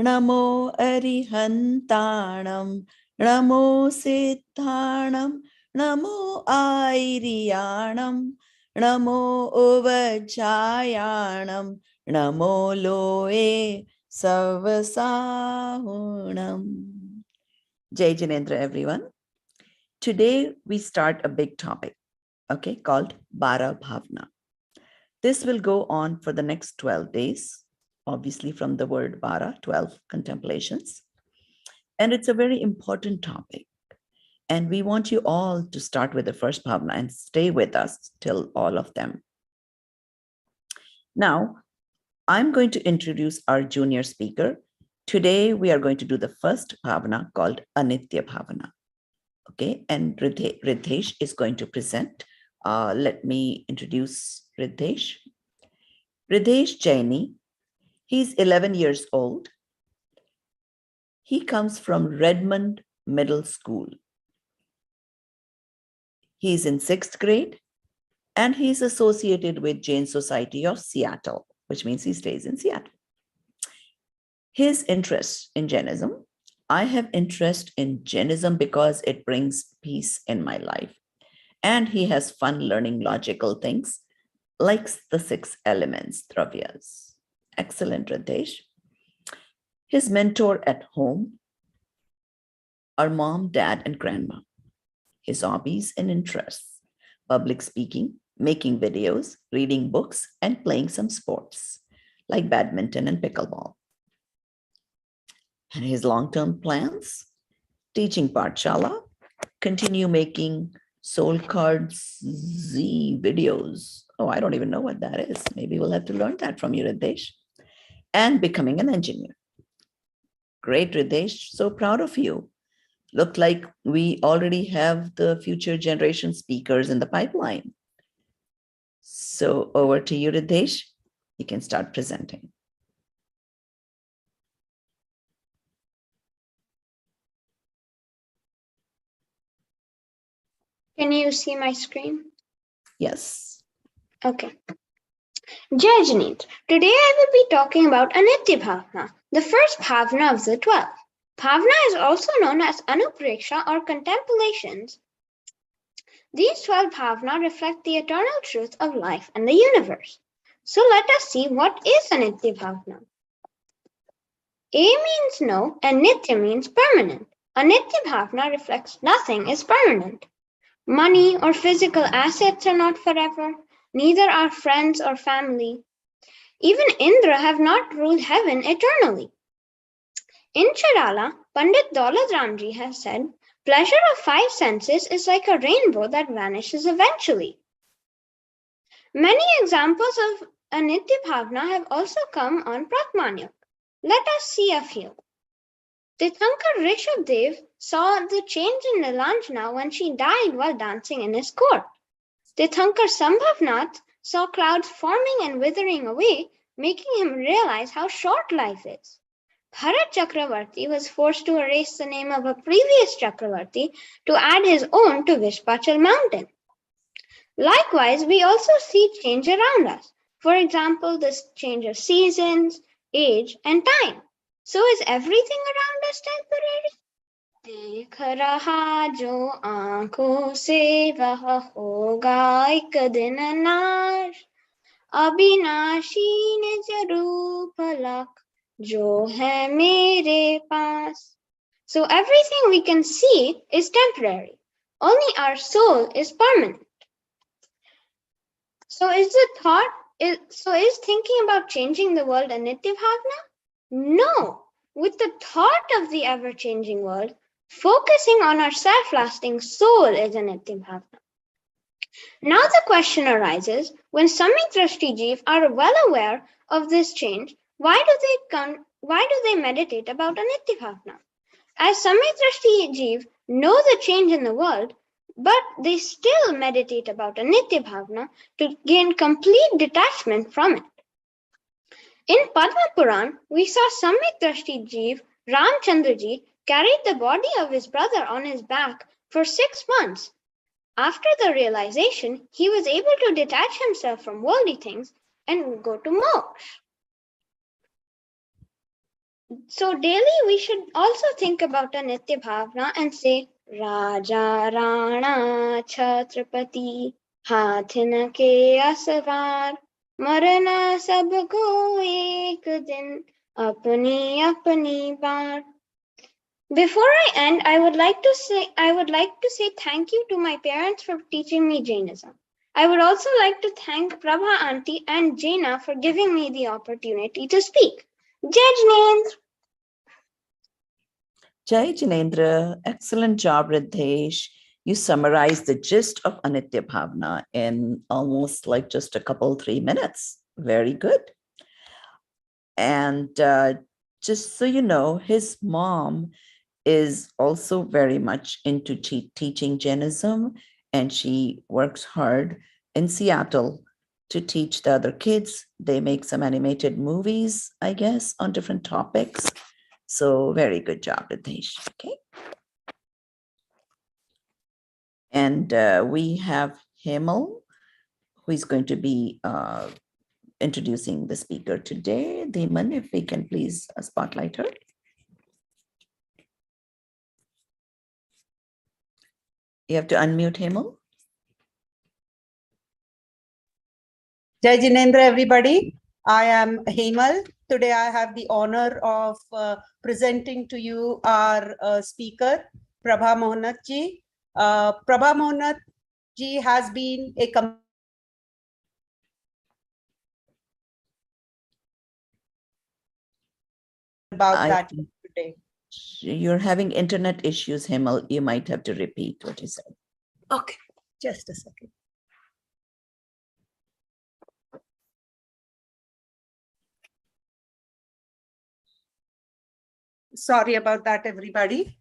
NaMo अरिहन्ताणं NaMo सिद्धाणं NaMo आयर्याणं NaMo उवज्जायाणं NaMo लोये सर्वसाहुणं. Jai Jinendra, everyone. Today we start a big topic, okay, called Bara Bhavna. This will go on for the next 12 days, obviously from the word Bara, 12 contemplations. And it's a very important topic. And we want you all to start with the first bhavna and stay with us till all of them. Now, I'm going to introduce our junior speaker. Today, we are going to do the first bhavana called Anitya Bhavna. Okay, and Radhesh is going to present. Let me introduce Radhesh. Radhesh Jaini, he's 11 years old. He comes from Redmond Middle School. He's in 6th grade and he's associated with Jain Society of Seattle, which means he stays in Seattle. His interest in Jainism, I have interest in Jainism because it brings peace in my life. And he has fun learning logical things, likes the 6 elements, dravyas. Excellent, Radhesh. His mentor at home are mom, dad, and grandma. His hobbies and interests: public speaking, making videos, reading books, and playing some sports like badminton and pickleball. And his long-term plans: teaching Pathshala, continue making soul cards Z videos. Oh, I don't even know what that is. Maybe we'll have to learn that from you, Radhesh. And becoming an engineer. Great, Radhesh. So proud of you. Look like we already have the future generation speakers in the pipeline. So over to you, Radhesh. You can start presenting. Can you see my screen? Yes. Okay. Jai Janit. Today I will be talking about Anitya Bhavna, the first bhavna of the 12. Bhavna is also known as Anupreksha or contemplations. These 12 bhavna reflect the eternal truth of life and the universe. So let us see what is Anitya Bhavna. A means no and Nitya means permanent. Anitya Bhavna reflects nothing is permanent. Money or physical assets are not forever, neither are friends or family. Even Indra have not ruled heaven eternally. In Charala, Pandit Daulat Ramji has said, pleasure of 5 senses is like a rainbow that vanishes eventually. Many examples of Anitya Bhavna have also come on Pratmanyak. Let us see a few. Tirthankar Rishabdev saw the change in Nilanjana when she died while dancing in his court. Tirthankar Sambhavnath saw clouds forming and withering away, making him realize how short life is. Bharat Chakravarti was forced to erase the name of a previous Chakravarti to add his own to Vishpachal mountain. Likewise, we also see change around us. For example, the change of seasons, age, and time. So is everything around us temporary? देख रहा जो आंखों से वह होगा एक दिन नाश अविनाशी निज रूप लख जो है मेरे पास. So everything we can see is temporary. Only our soul is permanent. So is thinking about changing the world a Nitya Bhavna? No. With the thought of the ever-changing world, focusing on our self-lasting soul is a Nitya Bhavna. Now the question arises, when Samyik Drashti Jeev are well aware of this change, why do they meditate about a Nitya Bhavna? As Samyik Drashti Jeev know the change in the world, but they still meditate about a Nitya Bhavna to gain complete detachment from it. In Padma Puran, we saw Samyik Drashti Jeev, Ramchandraji, carried the body of his brother on his back for 6 months. After the realization, he was able to detach himself from worldly things and go to moksha. So daily we should also think about Anitya Bhavna and say Raja Rana Chhatrapati हाथ न के असवार मरना सबको एक दिन अपनी अपनी बार. Before I end, I would like to say thank you to my parents for teaching me Jainism. I would also like to thank Prabha Auntie and Jaina for giving me the opportunity to speak. Jai Jinendra! Jai Jinendra, excellent job, Radhesh. You summarized the gist of Anitya Bhavna in almost like just a couple, 3 minutes. Very good. And just so you know, his mom is also very much into teaching Jainism, and she works hard in Seattle to teach the other kids. They make some animated movies, I guess, on different topics. So very good job, Radhesh. Okay. And we have Himal, who is going to be introducing the speaker today. Dhiman, if we can please spotlight her. You have to unmute Himal. Jai Jinendra, everybody. I am Hemal. Today I have the honor of presenting to you our speaker, Prabha Mohanat ji. Prabha Mohanat ji has been a about that today. You're having internet issues, Himal. You might have to repeat what you said. Okay, just a second. Sorry about that, everybody.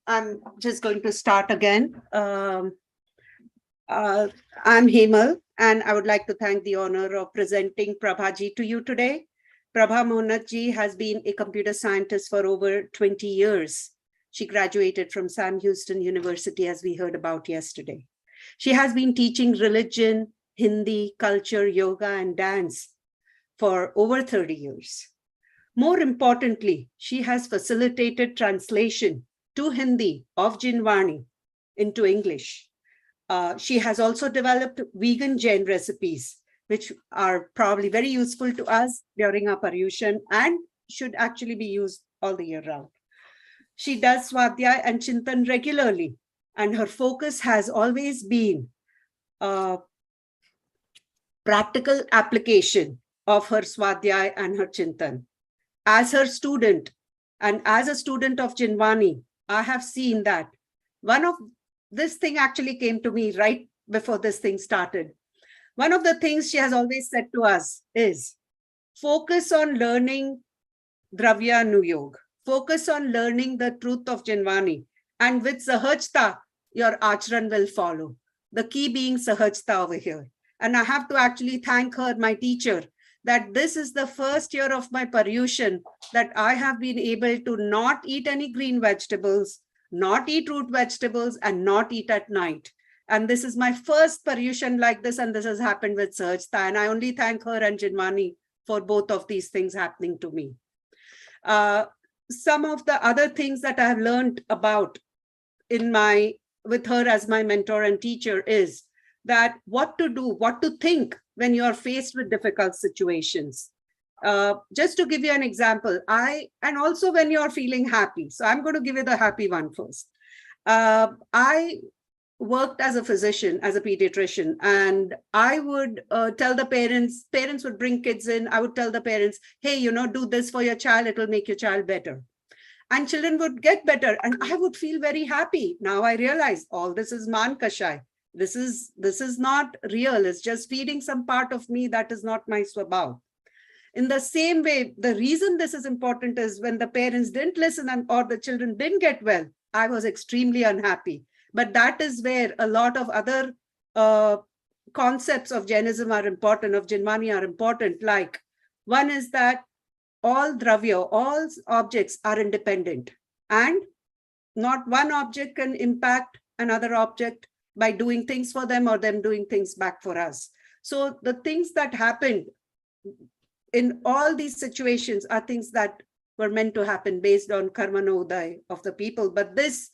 I'm just going to start again. I'm Hemal, and I would like to thank the honor of presenting Prabhaji to you today. Prabha Mohanat ji has been a computer scientist for over 20 years. She graduated from Sam Houston University, as we heard about yesterday. She has been teaching religion, Hindi, culture, yoga, and dance for over 30 years. More importantly, she has facilitated translation to Hindi of Jinwani into English. She has also developed vegan Jain recipes, which are probably very useful to us during our Paryushan and should actually be used all the year round. She does Swadhyay and Chintan regularly, and her focus has always been practical application of her Swadhyay and her Chintan. As her student and as a student of Jinwani, I have seen that this thing actually came to me right before this thing started. One of the things she has always said to us is focus on learning Dravya Nuyog, focus on learning the truth of Jinwani, and with Sahajta, your Achran will follow. The key being Sahajta over here. And I have to actually thank her, my teacher, that this is the first year of my Paryushan that I have been able to not eat any green vegetables, not eat root vegetables, and not eat at night. And this is my first Paryushan like this, and this has happened with Sahajta. And I only thank her and Jinwani for both of these things happening to me. Some of the other things that I have learned about with her as my mentor and teacher is that what to do, what to think when you are faced with difficult situations. Just to give you an example, and also when you're feeling happy. So I'm going to give you the happy one first. I worked as a physician, as a pediatrician, and I would tell the parents would bring kids in. I would tell the parents, hey, do this for your child. It'll make your child better. And children would get better. And I would feel very happy. Now I realize all this is man kashai. This is not real. It's just feeding some part of me that is not my swabhav. In the same way, the reason this is important is when the parents didn't listen or the children didn't get well, I was extremely unhappy. But that is where a lot of other concepts of Jainism are important, of Jinwani are important. Like one is that all dravya, all objects are independent, and not one object can impact another object by doing things for them or them doing things back for us. So the things that happened in all these situations are things that were meant to happen based on karma nodai of the people. But this,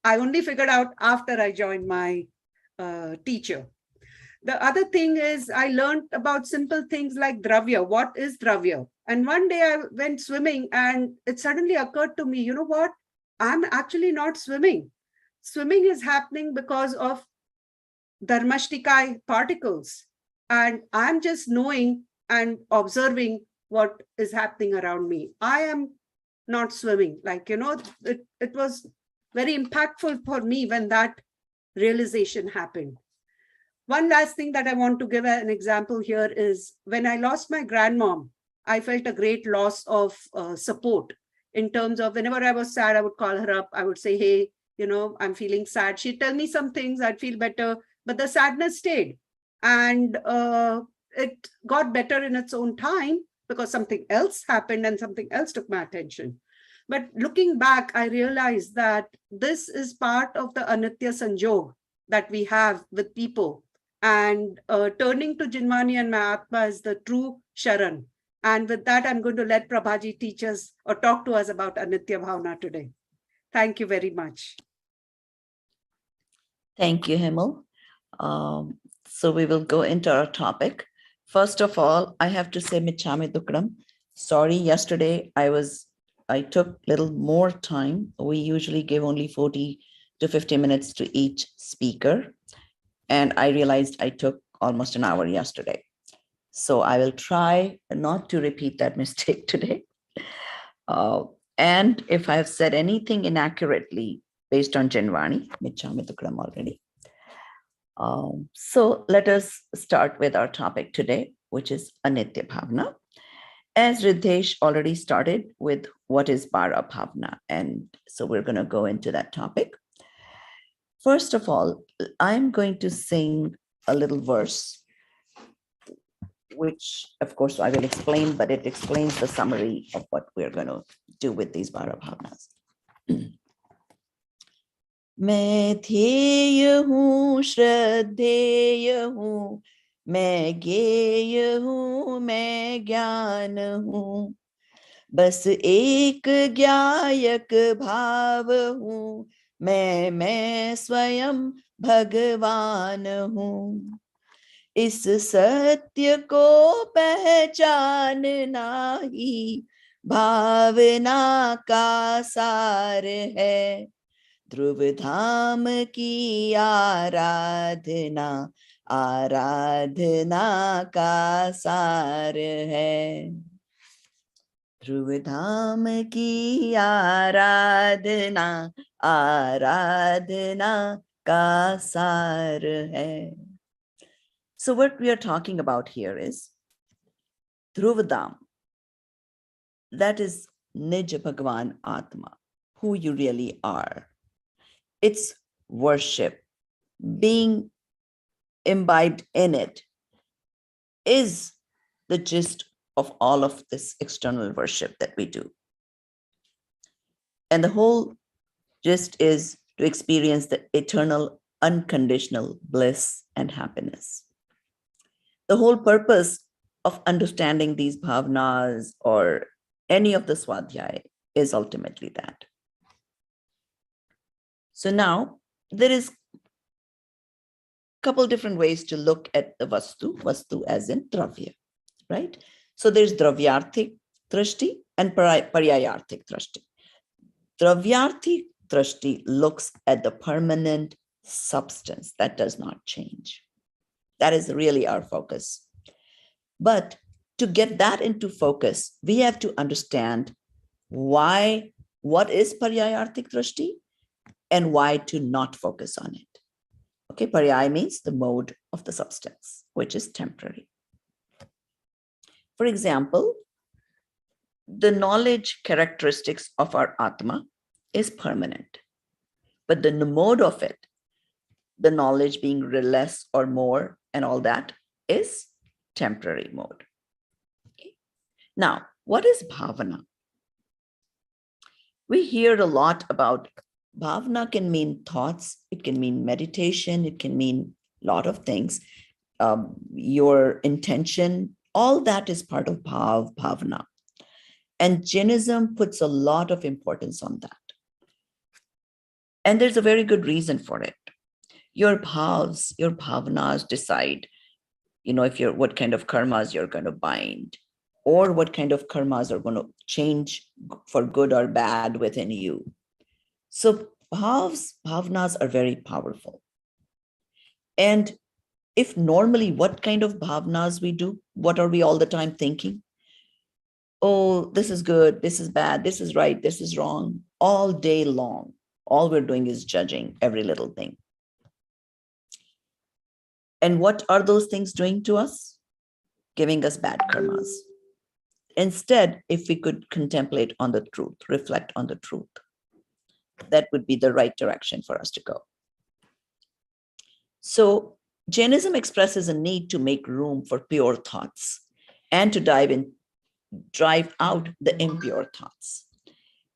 I only figured out after I joined my teacher. The other thing is I learned about simple things like dravya. What is dravya? And one day I went swimming and it suddenly occurred to me, you know what? I'm actually not swimming. Swimming is happening because of dharmashtikai particles. And I'm just knowing and observing what is happening around me. I am not swimming. Like, it was very impactful for me when that realization happened. One last thing that I want to give an example here is when I lost my grandmom, I felt a great loss of support in terms of whenever I was sad, I would call her up. I would say, hey, I'm feeling sad. She'd tell me some things, I'd feel better, but the sadness stayed. And it got better in its own time because something else happened and something else took my attention. But looking back, I realized that this is part of the Anitya Sanjog that we have with people. And turning to Jinwani and Mahatma is the true Sharan. And with that, I'm going to let Prabhaji teach us or talk to us about Anitya Bhavna today. Thank you very much. Thank you, Himal. So we will go into our topic. First of all, I have to say Michame Dukram. Sorry, yesterday I took a little more time. We usually give only 40 to 50 minutes to each speaker. And I realized I took almost an hour yesterday. So I will try not to repeat that mistake today. And if I have said anything inaccurately based on Jinwani, Michame Dukram already. So let us start with our topic today, which is Anitya Bhavna. As Radhesh already started with what is Para Bhavna. And so we're going to go into that topic. First of all, I'm going to sing a little verse, which of course I will explain, but it explains the summary of what we're going to do with these Para Bhavnas. मैं ध्येय हूँ श्रद्धेय हूँ मैं ज्ञेय हूँ मैं ज्ञान हूँ बस एक ज्ञायक भाव हूँ मैं स्वयं भगवान हूँ इस सत्य को पहचानना ही भावना का सार है ध्रुव धाम की आराधना आराधना का सार है ध्रुव धाम की आराधना आराधना का सार है. So what we are talking about here is Dhruv Dham. That is Nij Bhagwan Atma, who you really are. It's worship. Being imbibed in it is the gist of all of this external worship that we do. And the whole gist is to experience the eternal, unconditional bliss and happiness. The whole purpose of understanding these bhavnas or any of the swadhyaya is ultimately that. So now there is a couple different ways to look at the vastu as in dravya, right? So there's dravyarthik drashti and paryayarthik drashti. Dravyarthik drashti looks at the permanent substance that does not change. That is really our focus. But to get that into focus, we have to understand what is paryayarthik drashti and why to not focus on it. Okay, paryaya means the mode of the substance, which is temporary. For example, the knowledge characteristics of our Atma is permanent, but the mode of it, the knowledge being less or more and all that, is temporary mode. Okay. Now, what is bhavana? We hear a lot about bhavana. Can mean thoughts, it can mean meditation, it can mean a lot of things. Your intention, all that is part of bhavana. And Jainism puts a lot of importance on that. And there's a very good reason for it. Your bhavs, your bhavnas decide, if you're what kind of karmas you're going to bind, or what kind of karmas are going to change for good or bad within you. So bhavnas are very powerful. And if normally what kind of bhavnas we do, what are we all the time thinking? Oh, this is good, this is bad, this is right, this is wrong. All day long, all we're doing is judging every little thing. And what are those things doing to us? Giving us bad karmas. Instead, if we could contemplate on the truth, reflect on the truth, that would be the right direction for us to go. So Jainism expresses a need to make room for pure thoughts and to drive out the impure thoughts.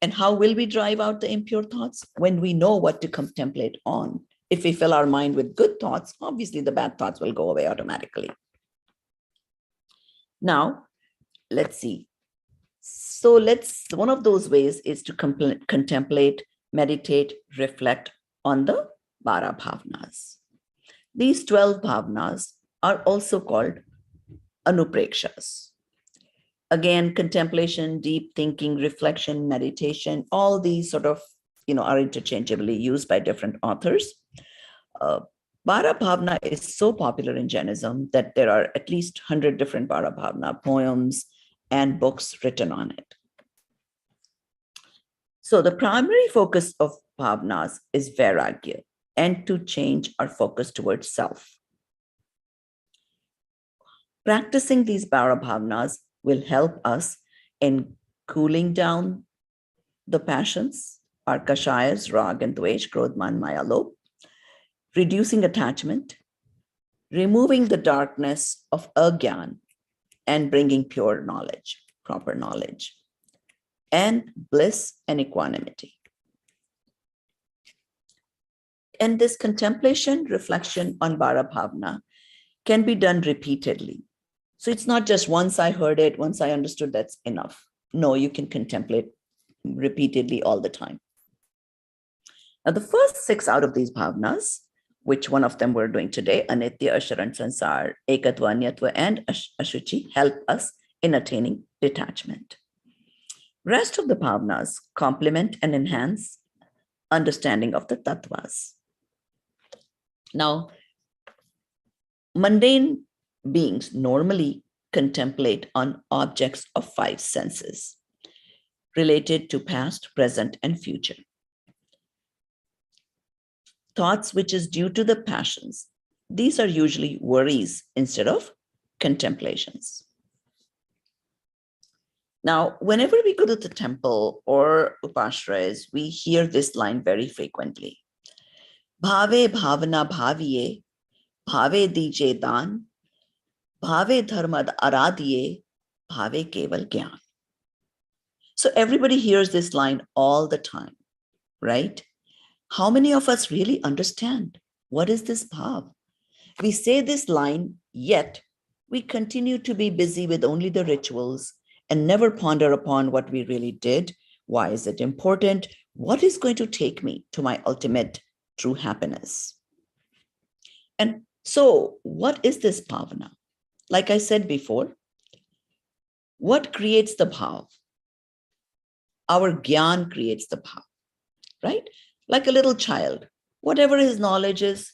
And how will we drive out the impure thoughts? When we know what to contemplate on. If we fill our mind with good thoughts, obviously the bad thoughts will go away automatically. Now, let's see. So one of those ways is to contemplate, meditate, reflect on the 12 bhavnas. These 12 bhavnas are also called anuprekshas. Again, contemplation, deep thinking, reflection, meditation, all these sort of, are interchangeably used by different authors. Bara Bhavna is so popular in Jainism that there are at least 100 different Bara Bhavna poems and books written on it. So the primary focus of bhavnas is vairagya, and to change our focus towards self. Practicing these Bara Bhavnas will help us in cooling down the passions, our kashayas, rag and dvesh, krodh, man, maya, lobh, reducing attachment, removing the darkness of agyan, and bringing pure knowledge, proper knowledge, and bliss and equanimity. And this contemplation, reflection on Bara Bhavna can be done repeatedly. So it's not just once I heard it, once I understood, that's enough. No, you can contemplate repeatedly all the time. Now, the first 6 out of these bhavnas, which one of them we're doing today, Anitya, Asharan, Sansar, Ekatva, Anyatva, and Ashuchi, help us in attaining detachment. Rest of the bhavnas complement and enhance understanding of the tattvas. Now, mundane beings normally contemplate on objects of 5 senses related to past, present, and future. Thoughts which is due to the passions. These are usually worries instead of contemplations. Now, whenever we go to the temple or upashrayas, we hear this line very frequently. Bhave bhavana bhaviye, bhave dije dan, bhave dharmad aradhiye, bhave keval gyan. So everybody hears this line all the time, right? How many of us really understand what is this bhav? We say this line, yet we continue to be busy with only the rituals and never ponder upon what we really did. Why is it important? What is going to take me to my ultimate true happiness? And so, what is this bhavana? Like I said before, what creates the bhav? Our gyan creates the bhav, right? Like a little child, whatever his knowledge is,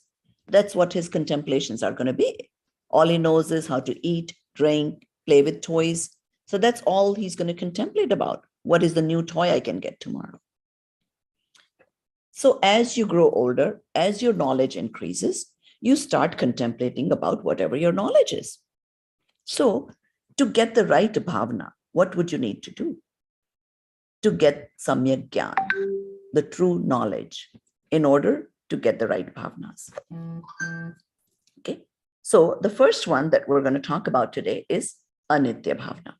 that's what his contemplations are going to be. All he knows is how to eat, drink, play with toys. So that's all he's going to contemplate about. What is the new toy I can get tomorrow? So as you grow older, as your knowledge increases, you start contemplating about whatever your knowledge is. So to get the right bhavana, what would you need to do? To get samyak gyan, the true knowledge, in order to get the right bhavnas. Okay, so the first one that we're going to talk about today is Anitya Bhavna.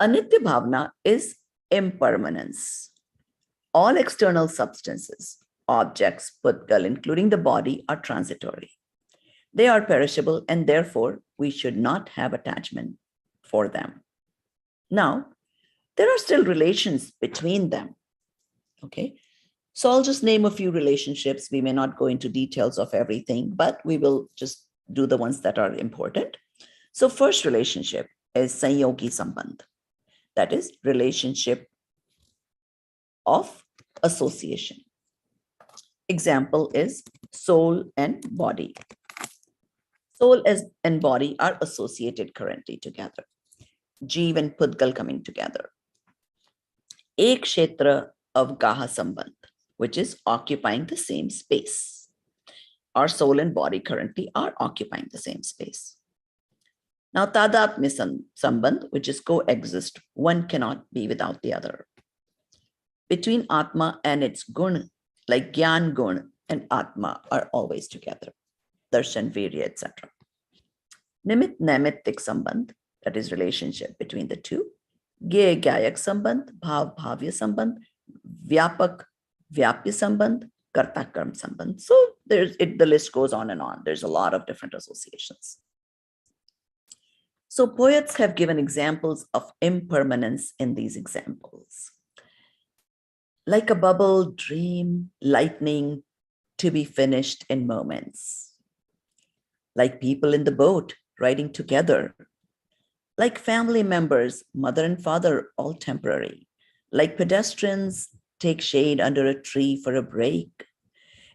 Anitya Bhavna is impermanence. All external substances, objects, putgal, including the body, are transitory. They are perishable, and therefore we should not have attachment for them. Now, there are still relations between them. Okay. So I'll just name a few relationships. We may not go into details of everything, but we will just do the ones that are important. So first relationship is Sanyogi Sambandh. That is relationship of association. Example is soul and body. Soul and body are associated currently together. Jeev and Pudgal coming together. Ek Kshetra Avgaha Sambandh, which is occupying the same space. Our soul and body currently are occupying the same space. Now, Tadatmya Sambandh, which is coexist, one cannot be without the other. Between Atma and its gun, like Gyan Gun and Atma are always together. Darshan, Virya, etc. Nimit Naimittik Sambandh, that is relationship between the two. Gye Gyayak Sambandh, Bhav Bhavya Sambandh, Vyapak Vyapya Sambandh, Karta Karm Sambandh. So the list goes on and on. There's a lot of different associations. So poets have given examples of impermanence in these examples. Like a bubble, dream, lightning, to be finished in moments. Like people in the boat, riding together. Like family members, mother and father, all temporary. Like pedestrians, take shade under a tree for a break,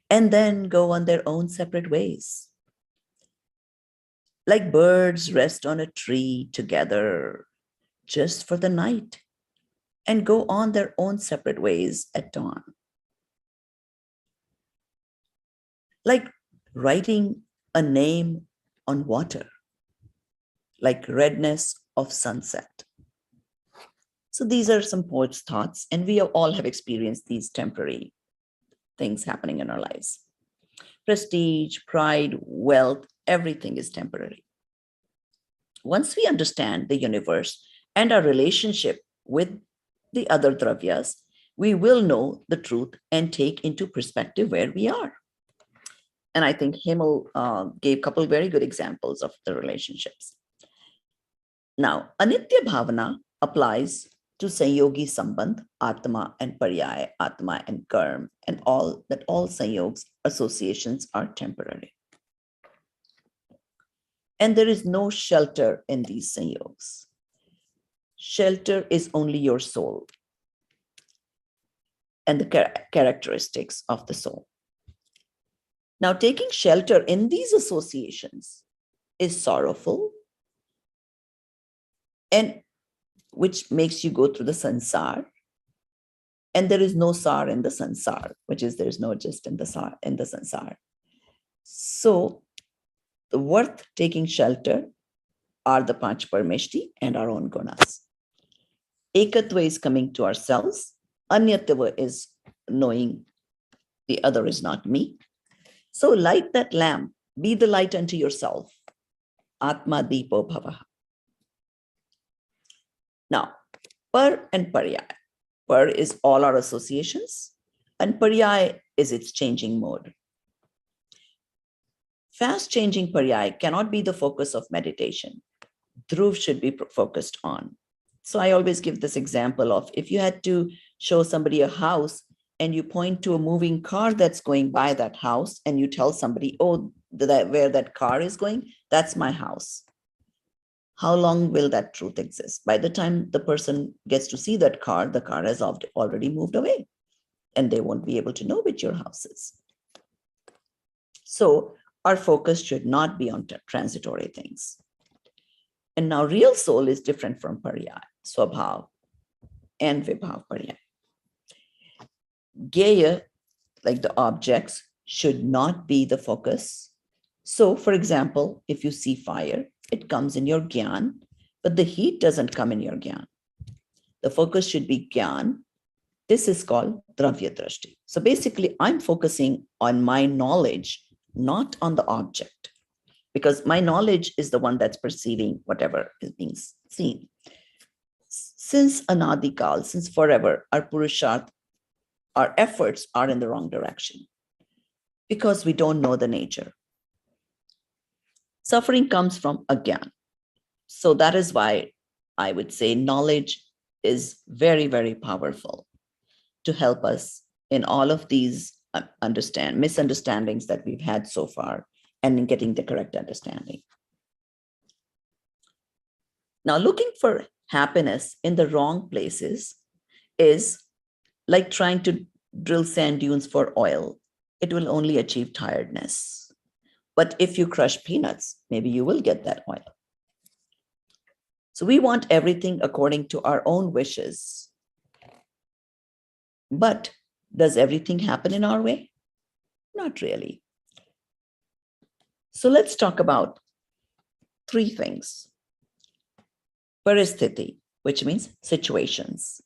and then go on their own separate ways. Like birds rest on a tree together just for the night and go on their own separate ways at dawn. Like writing a name on water, like redness of sunset. So these are some poets' thoughts, and we all have experienced these temporary things happening in our lives. Prestige, pride, wealth, everything is temporary. Once we understand the universe and our relationship with the other dravyas, we will know the truth and take into perspective where we are. And I think Himal gave a couple of very good examples of the relationships. Now, Anitya Bhavna applies to Sanyogi Sambandh, Atma and Paryaya, Atma and Karm, and all Sanyogs, associations are temporary. And there is no shelter in these Sanyogs. Shelter is only your soul and the characteristics of the soul. Now, taking shelter in these associations is sorrowful, and which makes you go through the sansar. And there is no sar in the sansar, which is there's no just in the sansar. So the worth taking shelter are the Panch Parmeshti and our own gunas. Ekatva is coming to ourselves. Anyatva is knowing the other is not me. So light that lamp, be the light unto yourself. Atma Deepo Bhavaha. Now, Par and Paryaya. Par is all our associations, and Paryaya is its changing mode. Fast changing Paryaya cannot be the focus of meditation. Dhruv should be focused on. So I always give this example of if you had to show somebody a house and you point to a moving car that's going by that house and you tell somebody, oh, where that car is going, that's my house. How long will that truth exist? By the time the person gets to see that car, the car has already moved away and they won't be able to know which your house is. So our focus should not be on transitory things. And now real soul is different from Paryaya, Swabhav and Vibhav Paryaya. Gaya, like the objects, should not be the focus. So for example, if you see fire, it comes in your Gyan, but the heat doesn't come in your Gyan. The focus should be Gyan. This is called Dravya Drashti. So basically, I'm focusing on my knowledge, not on the object, because my knowledge is the one that's perceiving whatever is being seen. Since Anadikal, since forever, our Purusharth, our efforts are in the wrong direction because we don't know the nature. Suffering comes from Agyan. So that is why I would say knowledge is very, very powerful to help us in all of these misunderstandings that we've had so far and in getting the correct understanding. Now, looking for happiness in the wrong places is like trying to drill sand dunes for oil. It will only achieve tiredness. But if you crush peanuts, maybe you will get that oil. So we want everything according to our own wishes. But does everything happen in our way? Not really. So let's talk about three things. Paristhiti, which means situations.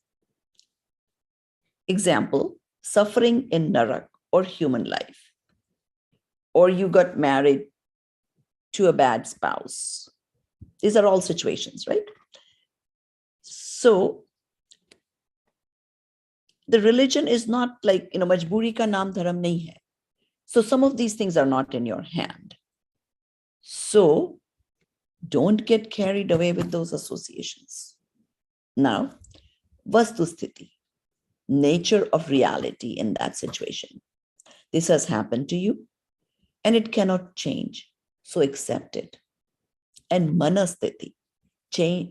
Example, suffering in narak or human life. Or you got married to a bad spouse. These are all situations, right? So the religion is not like, majburi ka naam dharam nahi hai. So some of these things are not in your hand. So don't get carried away with those associations. Now, vastusthiti, nature of reality in that situation. This has happened to you and it cannot change. So accept it. And manasthiti,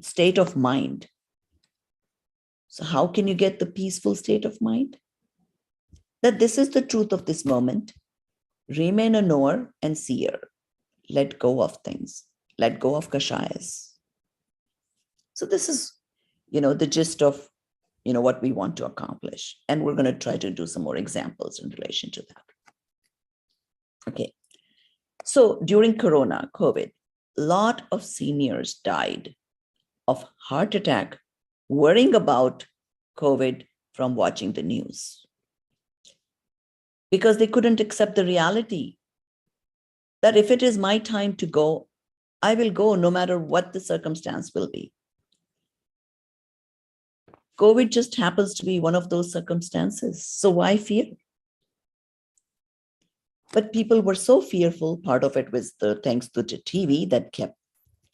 state of mind. So how can you get the peaceful state of mind? That this is the truth of this moment. Remain a knower and seer. Let go of things. Let go of kashayas. So this is, the gist of, what we want to accomplish. And we're going to try to do some more examples in relation to that. Okay. So during Corona, COVID, a lot of seniors died of heart attack, worrying about COVID from watching the news. Because they couldn't accept the reality that if it is my time to go, I will go no matter what the circumstance will be. COVID just happens to be one of those circumstances. So why fear? But people were so fearful. Part of it was thanks to the TV that kept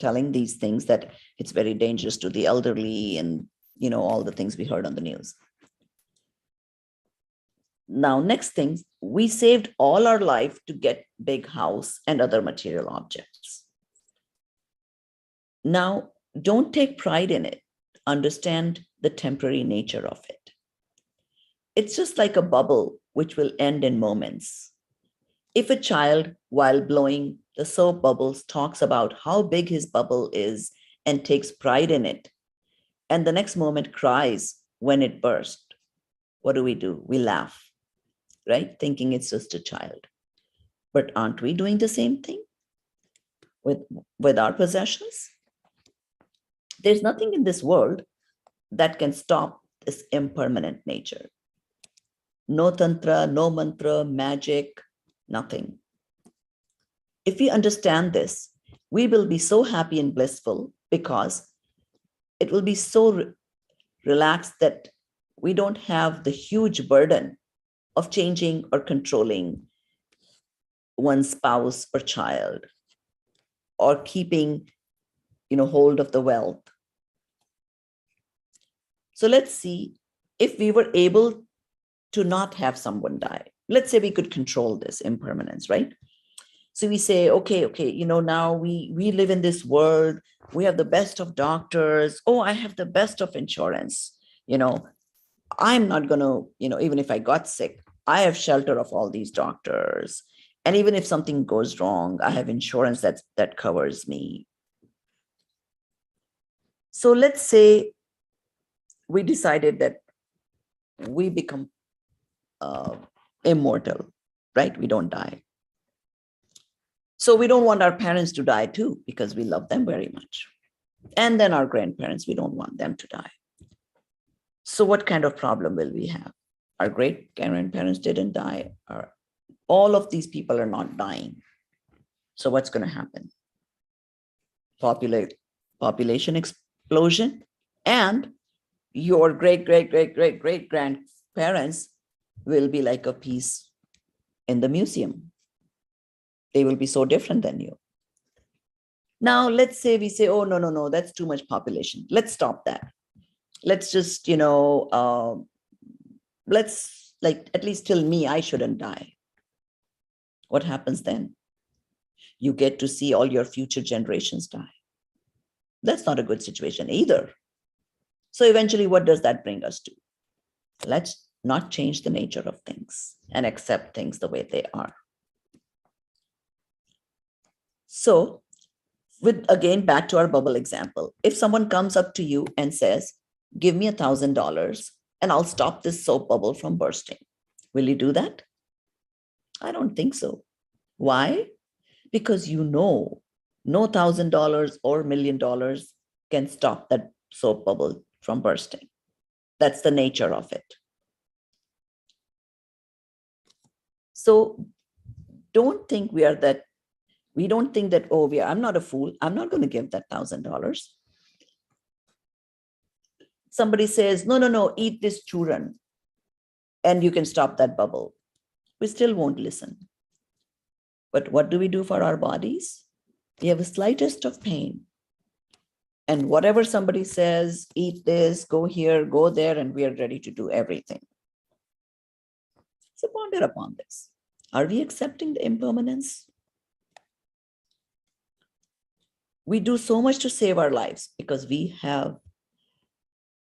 telling these things that it's very dangerous to the elderly and, all the things we heard on the news. Now, next thing, we saved all our life to get big house and other material objects. Now, don't take pride in it. Understand the temporary nature of it. It's just like a bubble which will end in moments. If a child, while blowing the soap bubbles, talks about how big his bubble is and takes pride in it, and the next moment cries when it bursts, what do? We laugh, right? Thinking it's just a child. But aren't we doing the same thing with our possessions? There's nothing in this world that can stop this impermanent nature. No tantra, no mantra, magic, nothing. If we understand this, we will be so happy and blissful because it will be so relaxed that we don't have the huge burden of changing or controlling one's spouse or child or keeping, hold of the wealth. So let's see if we were able to not have someone die. Let's say we could control this impermanence, right? So we say, okay, now we live in this world. We have the best of doctors. Oh, I have the best of insurance. I'm not going to, even if I got sick, I have shelter of all these doctors. And even if something goes wrong, I have insurance that covers me. So let's say we decided that we become immortal, right? We don't die. So we don't want our parents to die too, because we love them very much. And then our grandparents, we don't want them to die. So what kind of problem will we have? Our great grandparents didn't die. All of these people are not dying. So what's going to happen? Population explosion, and your great grandparents will be like a piece in the museum. They will be so different than you. Now, let's say we say, oh, no, no, no, that's too much population. Let's stop that. Let's just, let's like, at least tell me I shouldn't die. What happens then? You get to see all your future generations die. That's not a good situation either. So eventually, what does that bring us to? Let's not change the nature of things and accept things the way they are. So, again, back to our bubble example. If someone comes up to you and says, give me $1,000 and I'll stop this soap bubble from bursting, will you do that? I don't think so. Why? Because no $1,000 or $1,000,000 can stop that soap bubble from bursting. That's the nature of it. So don't think we don't think that, oh, I'm not a fool. I'm not going to give that $1,000. Somebody says, no, eat this churran and you can stop that bubble. We still won't listen. But what do we do for our bodies? We have the slightest of pain. And whatever somebody says, eat this, go here, go there, and we are ready to do everything. So ponder upon this. Are we accepting the impermanence? We do so much to save our lives because we have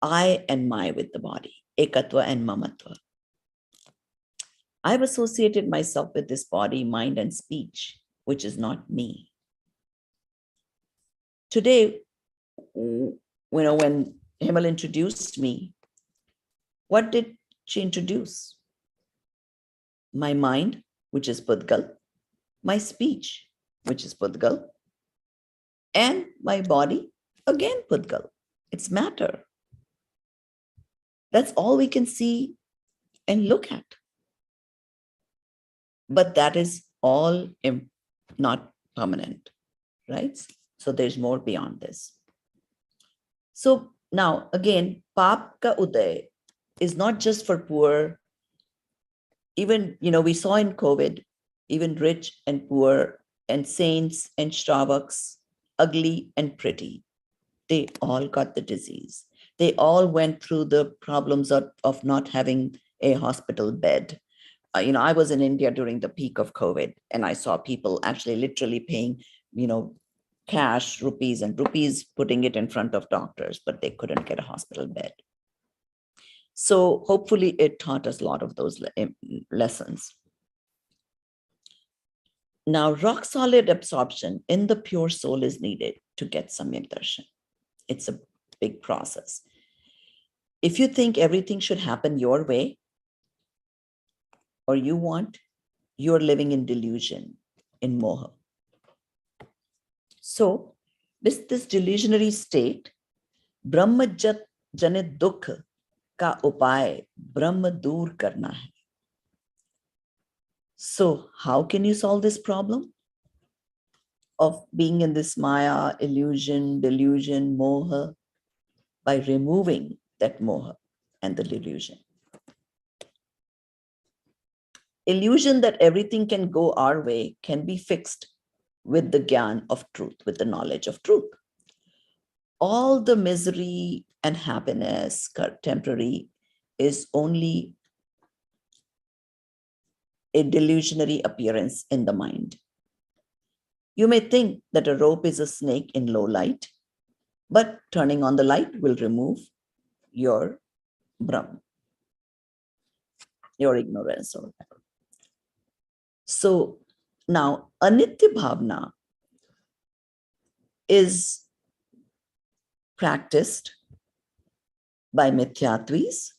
I and my with the body, ekatva and mamatva. I've associated myself with this body, mind, and speech, which is not me. Today, when Himal introduced me, what did she introduce? My mind, which is Pudgal, my speech, which is Pudgal, and my body, again Pudgal. It's matter. That's all we can see and look at. But that is all not permanent, right? So there's more beyond this. So now, again, Pap ka uday is not just for poor. Even, we saw in COVID, even rich and poor and saints and Starbucks, ugly and pretty, they all got the disease. They all went through the problems of not having a hospital bed. I was in India during the peak of COVID, and I saw people actually literally paying, cash, rupees and rupees, putting it in front of doctors, but they couldn't get a hospital bed. So hopefully it taught us a lot of those lessons. Now, rock solid absorption in the pure soul is needed to get Samyak Darshan. It's a big process. If you think everything should happen your way, or you're living in delusion, in moha. So this delusionary state, Brahma Jat Janit Dukh ka upay Brahma dur karna hai. So how can you solve this problem of being in this maya, illusion, delusion, moha? By removing that moha and the delusion. Illusion that everything can go our way can be fixed with the gyan of truth, with the knowledge of truth. All the misery and happiness, temporary, is only a delusionary appearance in the mind. You may think that a rope is a snake in low light, but turning on the light will remove your Brahma, your ignorance or whatever. So now, Anitya Bhavna is practiced by mithyatvis.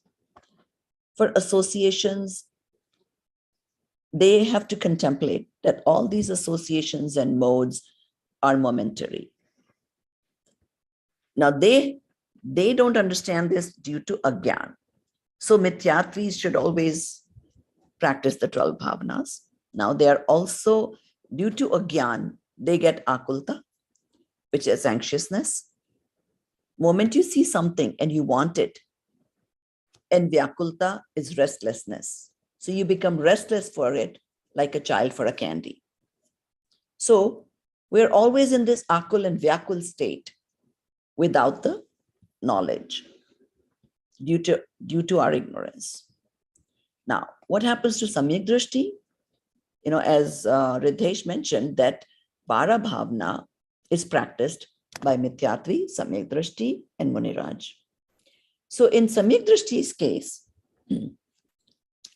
For associations, they have to contemplate that all these associations and modes are momentary. Now, they don't understand this due to agyan. So mithyatvis should always practice the 12 bhavnas. Now, they are also, due to agyan, they get akulta, which is anxiousness. Moment you see something and you want it, and vyakulta is restlessness. So you become restless for it, like a child for a candy. So We're always in this akul and vyakul state without the knowledge due to our ignorance. Now, what happens to Samyak Drishti? As Radhesh mentioned, that Para Bhavna is practiced by Mithyatvi, Samyak Drishti, and Muniraj. So in Samyak Drishti's case,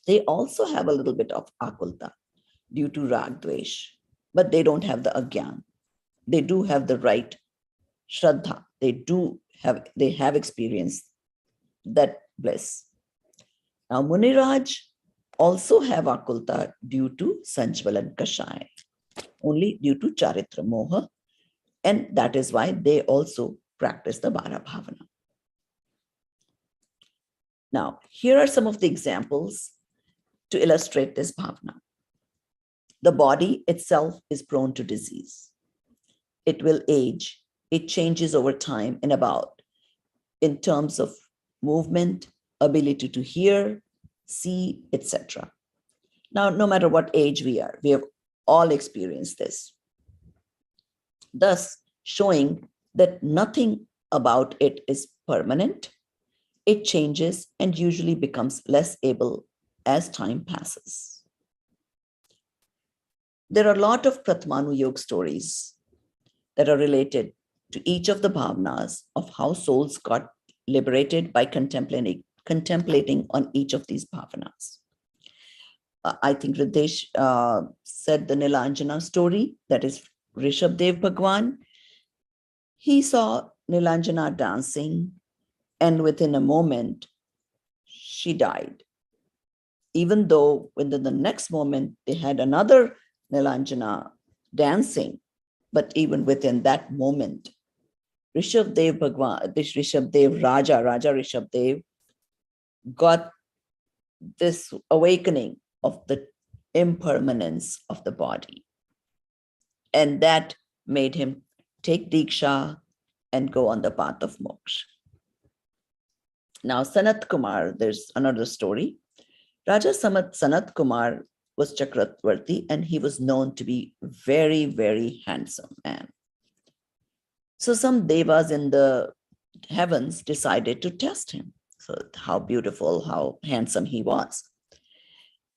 they also have a little bit of akulta due to rag dvesh, but they don't have the agyan. They do have the right shraddha. They have experienced that bliss. Now Muniraj also have akulta due to sanjvalan kashaya, only due to charitra moha, and that is why they also practice the Bara Bhavana. Now, here are some of the examples to illustrate this bhavana. The body itself is prone to disease. It will age. It changes over time in terms of movement, ability to hear, see, etc. Now, no matter what age we are, we have all experienced this. Thus, showing that nothing about it is permanent. It changes and usually becomes less able as time passes. There are a lot of Pratmanu Yoga stories that are related to each of the bhavanas of how souls got liberated by contemplating on each of these bhavanas. I think Radhesh said the Nilanjana story, that is Rishabdev Bhagwan. He saw Nilanjana dancing, and within a moment, she died. Even though within the next moment, they had another Nilanjana dancing, but even within that moment, Rishabdev Bhagwan, this Rishabdev Raja Rishabdev, got this awakening of the impermanence of the body. And that made him take Diksha and go on the path of moksha. Now, Sanat Kumar, there's another story. Raja Sanat Kumar was Chakravarti, and he was known to be very, very handsome man. So some devas in the heavens decided to test him. So how beautiful, how handsome he was.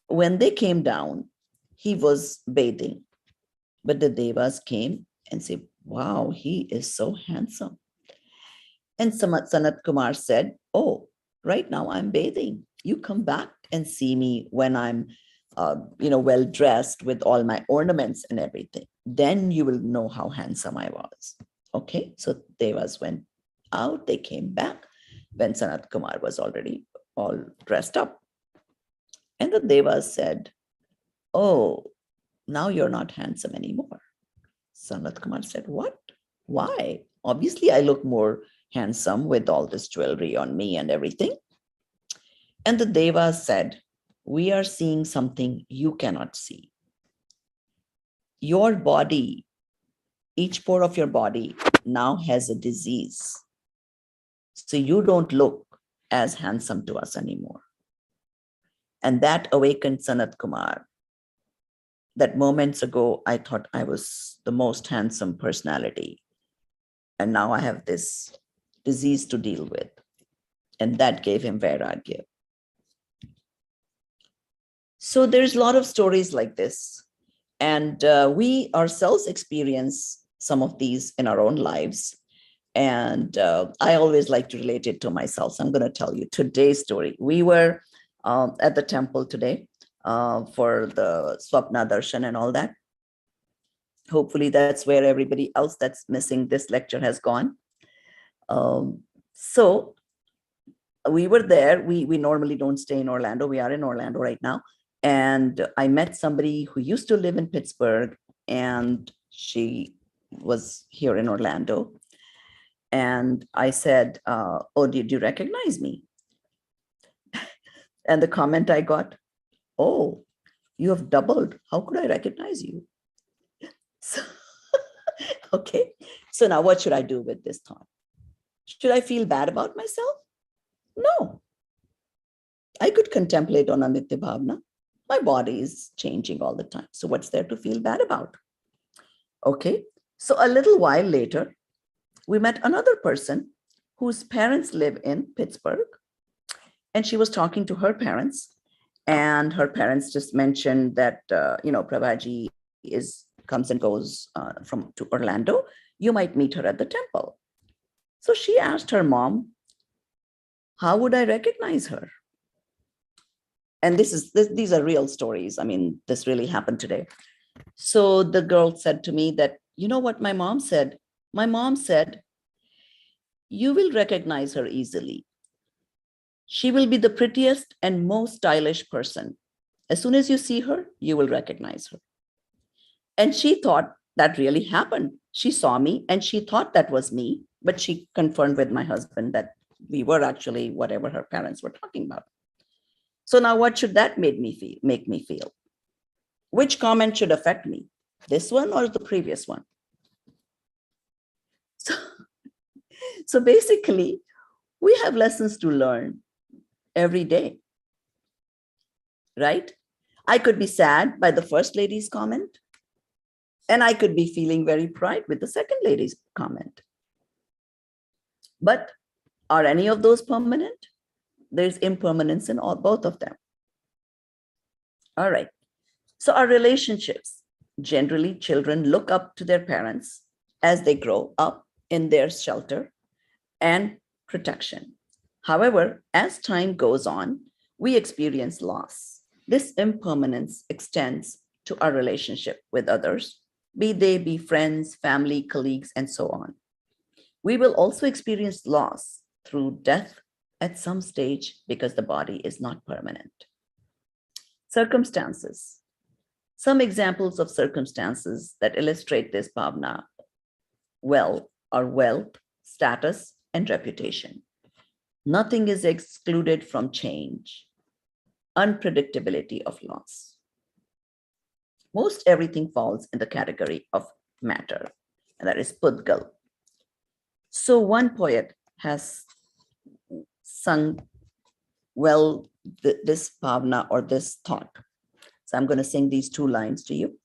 When they came down, he was bathing, but the devas came and said, wow, he is so handsome. And Sanat Kumar said, oh, right now I'm bathing. You come back and see me when I'm well dressed with all my ornaments and everything. Then you will know how handsome I was. Okay, so devas went out, they came back when Sanat Kumar was already all dressed up. And the devas said, oh, now you're not handsome anymore. Sanat Kumar said, what? Why? Obviously, I look more handsome with all this jewelry on me and everything. And the devas said, we are seeing something you cannot see. Your body, each pore of your body now has a disease. So you don't look as handsome to us anymore. And that awakened Sanat Kumar. That moments ago, I thought I was the most handsome personality. And now I have this disease to deal with. And that gave him Vairagya. So there's a lot of stories like this. And we ourselves experience some of these in our own lives. And I always like to relate it to myself. So I'm going to tell you today's story. We were at the temple today for the Swapna Darshan and all that. Hopefully that's where everybody else that's missing this lecture has gone. So we were there. We normally don't stay in Orlando. We are in Orlando right now. And I met somebody who used to live in Pittsburgh, and she was here in Orlando. And I said, oh, did you recognize me? And the comment I got, oh, you have doubled. How could I recognize you? So, okay. So now what should I do with this thought? Should I feel bad about myself? No. I could contemplate on Anitya Bhavna. My body is changing all the time. So what's there to feel bad about? Okay. So a little while later, we met another person whose parents live in Pittsburgh. And she was talking to her parents, and her parents just mentioned that, Prabhaji comes and goes to Orlando. You might meet her at the temple. So she asked her mom, how would I recognize her? And these are real stories. I mean, this really happened today. So the girl said to me that, you know what my mom said? My mom said, you will recognize her easily. She will be the prettiest and most stylish person. As soon as you see her, you will recognize her. And she thought that really happened. She saw me and she thought that was me, but she confirmed with my husband that we were actually whatever her parents were talking about. So now what should that make me feel? Which comment should affect me? This one or the previous one? So basically, we have lessons to learn every day, right? I could be sad by the first lady's comment, and I could be feeling very pride with the second lady's comment. But are any of those permanent? There's impermanence in both of them. All right. So our relationships, generally children look up to their parents as they grow up in their shelter and protection. However, as time goes on, we experience loss. This impermanence extends to our relationship with others, be they be friends, family, colleagues, and so on. We will also experience loss through death at some stage because the body is not permanent. Circumstances. Some examples of circumstances that illustrate this bhavna well are wealth, status, and reputation. Nothing is excluded from change. Unpredictability of loss. Most everything falls in the category of matter, and that is pudgal. So one poet has sung well this bhavna or this thought. So I'm going to sing these two lines to you.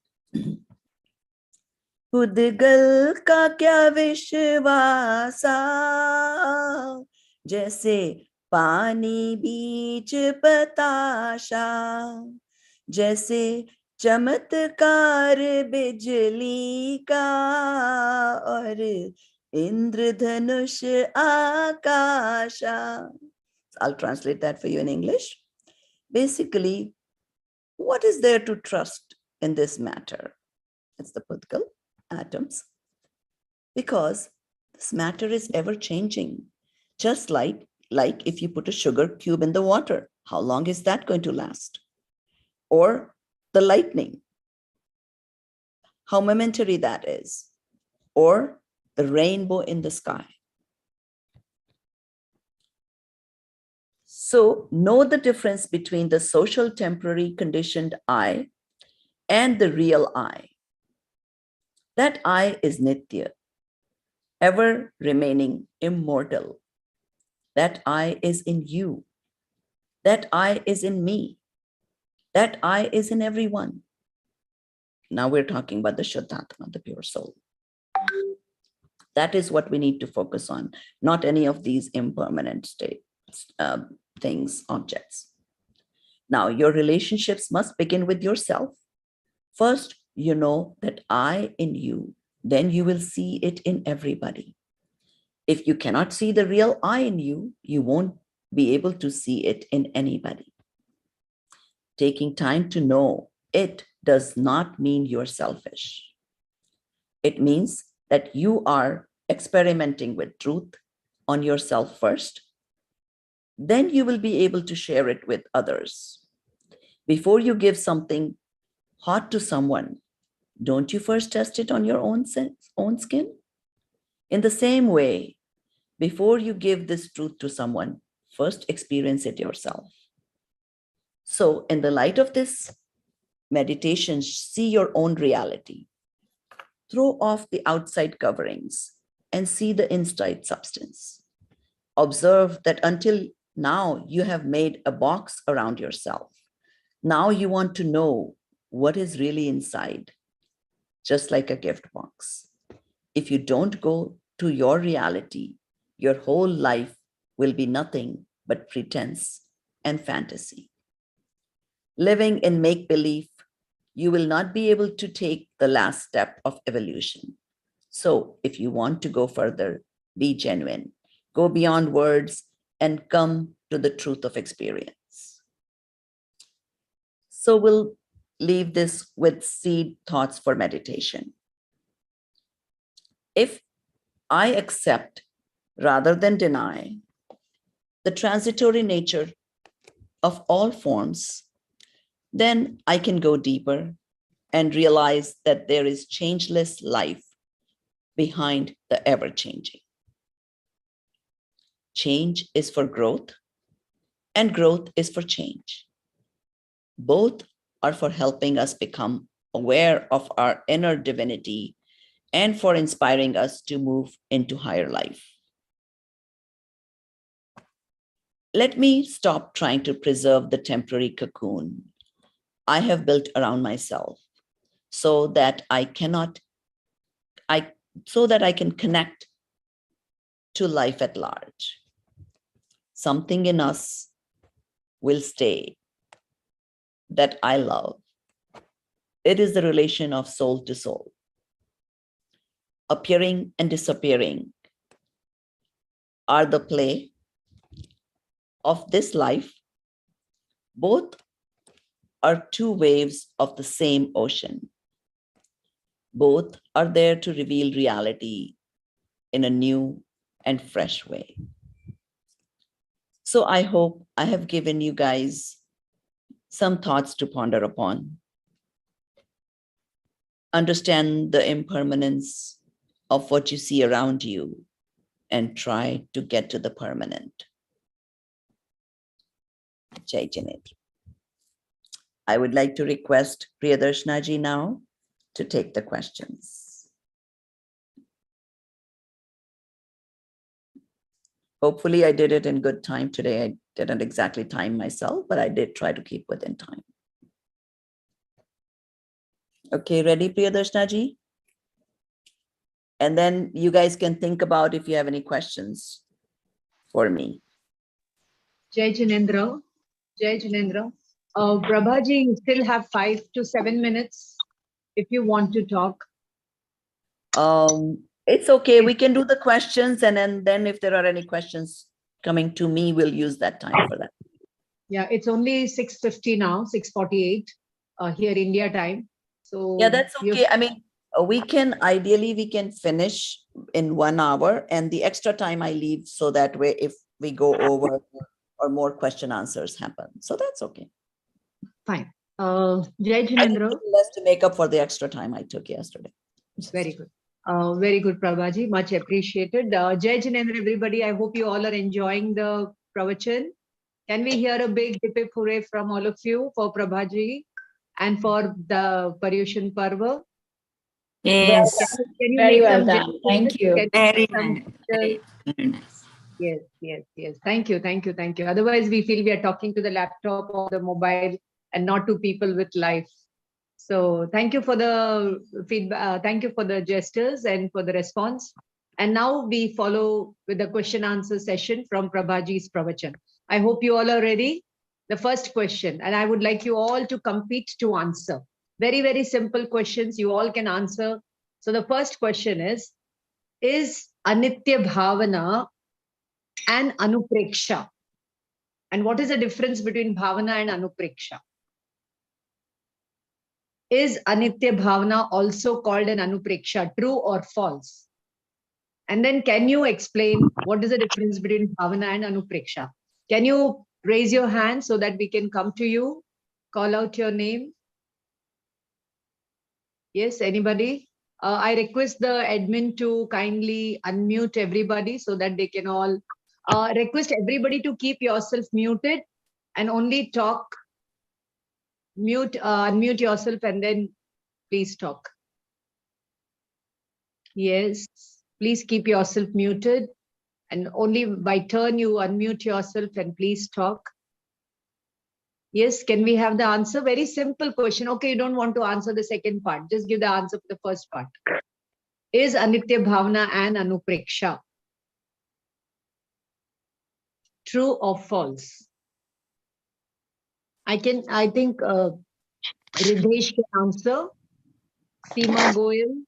Pudgal ka kya vishwasa, jaise pani beech patasha, jaise चमत्कार बिजली का और इंद्रधनुष आकाशा. I'll translate that for you in English. Basically, what is there to trust in this matter? It's the Pudgal, atoms, because this matter is ever changing. Just like if you put a sugar cube in the water, how long is that going to last? Or the lightning, how momentary that is, or the rainbow in the sky. So know the difference between the social temporary conditioned I and the real I. That I is nitya, ever remaining immortal. That I is in you. That I is in me. That I is in everyone. Now we're talking about the Shuddhatma, the pure soul. That is what we need to focus on, not any of these impermanent things, objects. Now, your relationships must begin with yourself. First, you know that I in you, then you will see it in everybody. If you cannot see the real I in you, you won't be able to see it in anybody. Taking time to know it does not mean you're selfish. It means that you are experimenting with truth on yourself first. Then you will be able to share it with others. Before you give something hot to someone, don't you first test it on your own skin? In the same way, before you give this truth to someone, first experience it yourself. So in the light of this meditation, see your own reality. Throw off the outside coverings and see the inside substance. Observe that until now you have made a box around yourself. Now you want to know what is really inside, just like a gift box. If you don't go to your reality, your whole life will be nothing but pretense and fantasy. Living in make believe, you will not be able to take the last step of evolution. So, if you want to go further, be genuine, go beyond words, and come to the truth of experience. So, we'll leave this with seed thoughts for meditation. If I accept rather than deny the transitory nature of all forms, then I can go deeper and realize that there is changeless life behind the ever changing. Change is for growth, and growth is for change. Both are for helping us become aware of our inner divinity and for inspiring us to move into higher life. Let me stop trying to preserve the temporary cocoon I have built around myself so that I can connect to life at large. Something in us will stay that I love. It is the relation of soul to soul, appearing and disappearing are the play of this life. Both are two waves of the same ocean. Both are there to reveal reality in a new and fresh way. So I hope I have given you guys some thoughts to ponder upon. Understand the impermanence of what you see around you and try to get to the permanent. Jai Janendra. I would like to request Priyadarshana ji now to take the questions. Hopefully I did it in good time today. I didn't exactly time myself, but I did try to keep within time. Okay, ready, Priyadarshana ji? And then you guys can think about if you have any questions for me. Jai Janendra. Jai Janendra. Prabhaji, you still have 5 to 7 minutes if you want to talk. It's okay. We can do the questions, and then if there are any questions coming to me, we'll use that time for that. Yeah, it's only 6:50 now, 6:48 here India time. So yeah, that's okay. I mean, we can finish in 1 hour, and the extra time I leave so that way if we go over or more question answers happen. So that's okay. Fine. Jai I did Janendra. less to make up for the extra time I took yesterday. Very good. Very good, Prabhaji. Much appreciated. Jai Janendra, everybody. I hope you all are enjoying the pravachan. Can we hear a big hip hip hooray from all of you for Prabhaji and for the Paryushan Parva? Yes, Can you very make well some done. Thank you. Can Very some nice. Very nice. Yes. Thank you. Otherwise, we feel we are talking to the laptop or the mobile and not to people with life. So thank you for the feedback. Thank you for the gestures and for the response. And now we follow with the question answer session from Prabhaji's Pravachan. I hope you all are ready. The first question, and I would like you all to compete to answer. Very, very simple questions you all can answer. So the first question is Anitya Bhavna and Anupreksha? And what is the difference between Bhavana and Anupreksha? Is Anitya Bhavna also called an Anupreksha? True or false? And then can you explain what is the difference between Bhavana and Anupreksha? Can you raise your hand so that we can come to you? Call out your name. Yes, anybody? I request the admin to kindly unmute everybody so that they can all request everybody to keep yourself muted and only talk. Unmute yourself and then please talk. Yes, please keep yourself muted and only by turn you unmute yourself and please talk. Yes, can we have the answer? Very simple question. Okay, you don't want to answer the second part. Just give the answer for the first part. is Anitya Bhavna and Anupreksha. True or false? I think Radhesh can answer. Seema Goyal.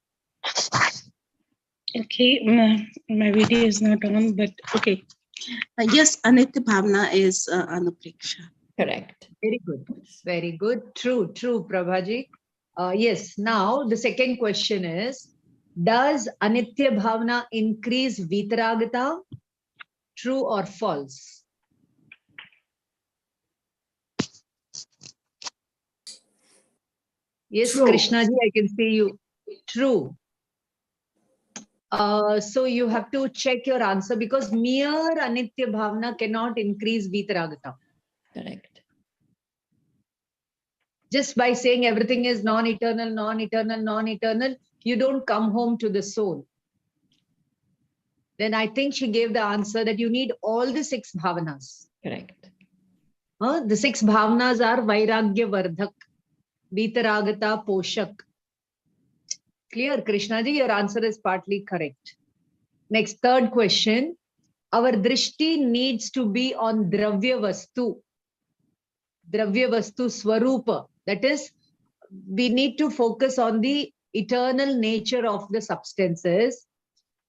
Okay, my video is not on, but okay. Yes, Anitya Bhavna is Anupreksha. Correct. Very good. Very good. True, Prabhaji. Yes, now the second question is, does Anitya Bhavna increase Vitaragata? True or false? Yes, True. Krishnaji, I can see you. True. So you have to check your answer because mere Anitya Bhavna cannot increase Vitaragata. Correct. Just by saying everything is non-eternal, non-eternal, non-eternal, you don't come home to the soul. Then I think she gave the answer that you need all the 6 bhavanas. Correct. The 6 bhavanas are Vairagya Vardhak, Vitaragata Poshak. Clear, Krishnaji, your answer is partly correct. Next, third question. Our drishti needs to be on Dravya Vastu. Dravya Vastu Swarupa. That is, we need to focus on the eternal nature of the substances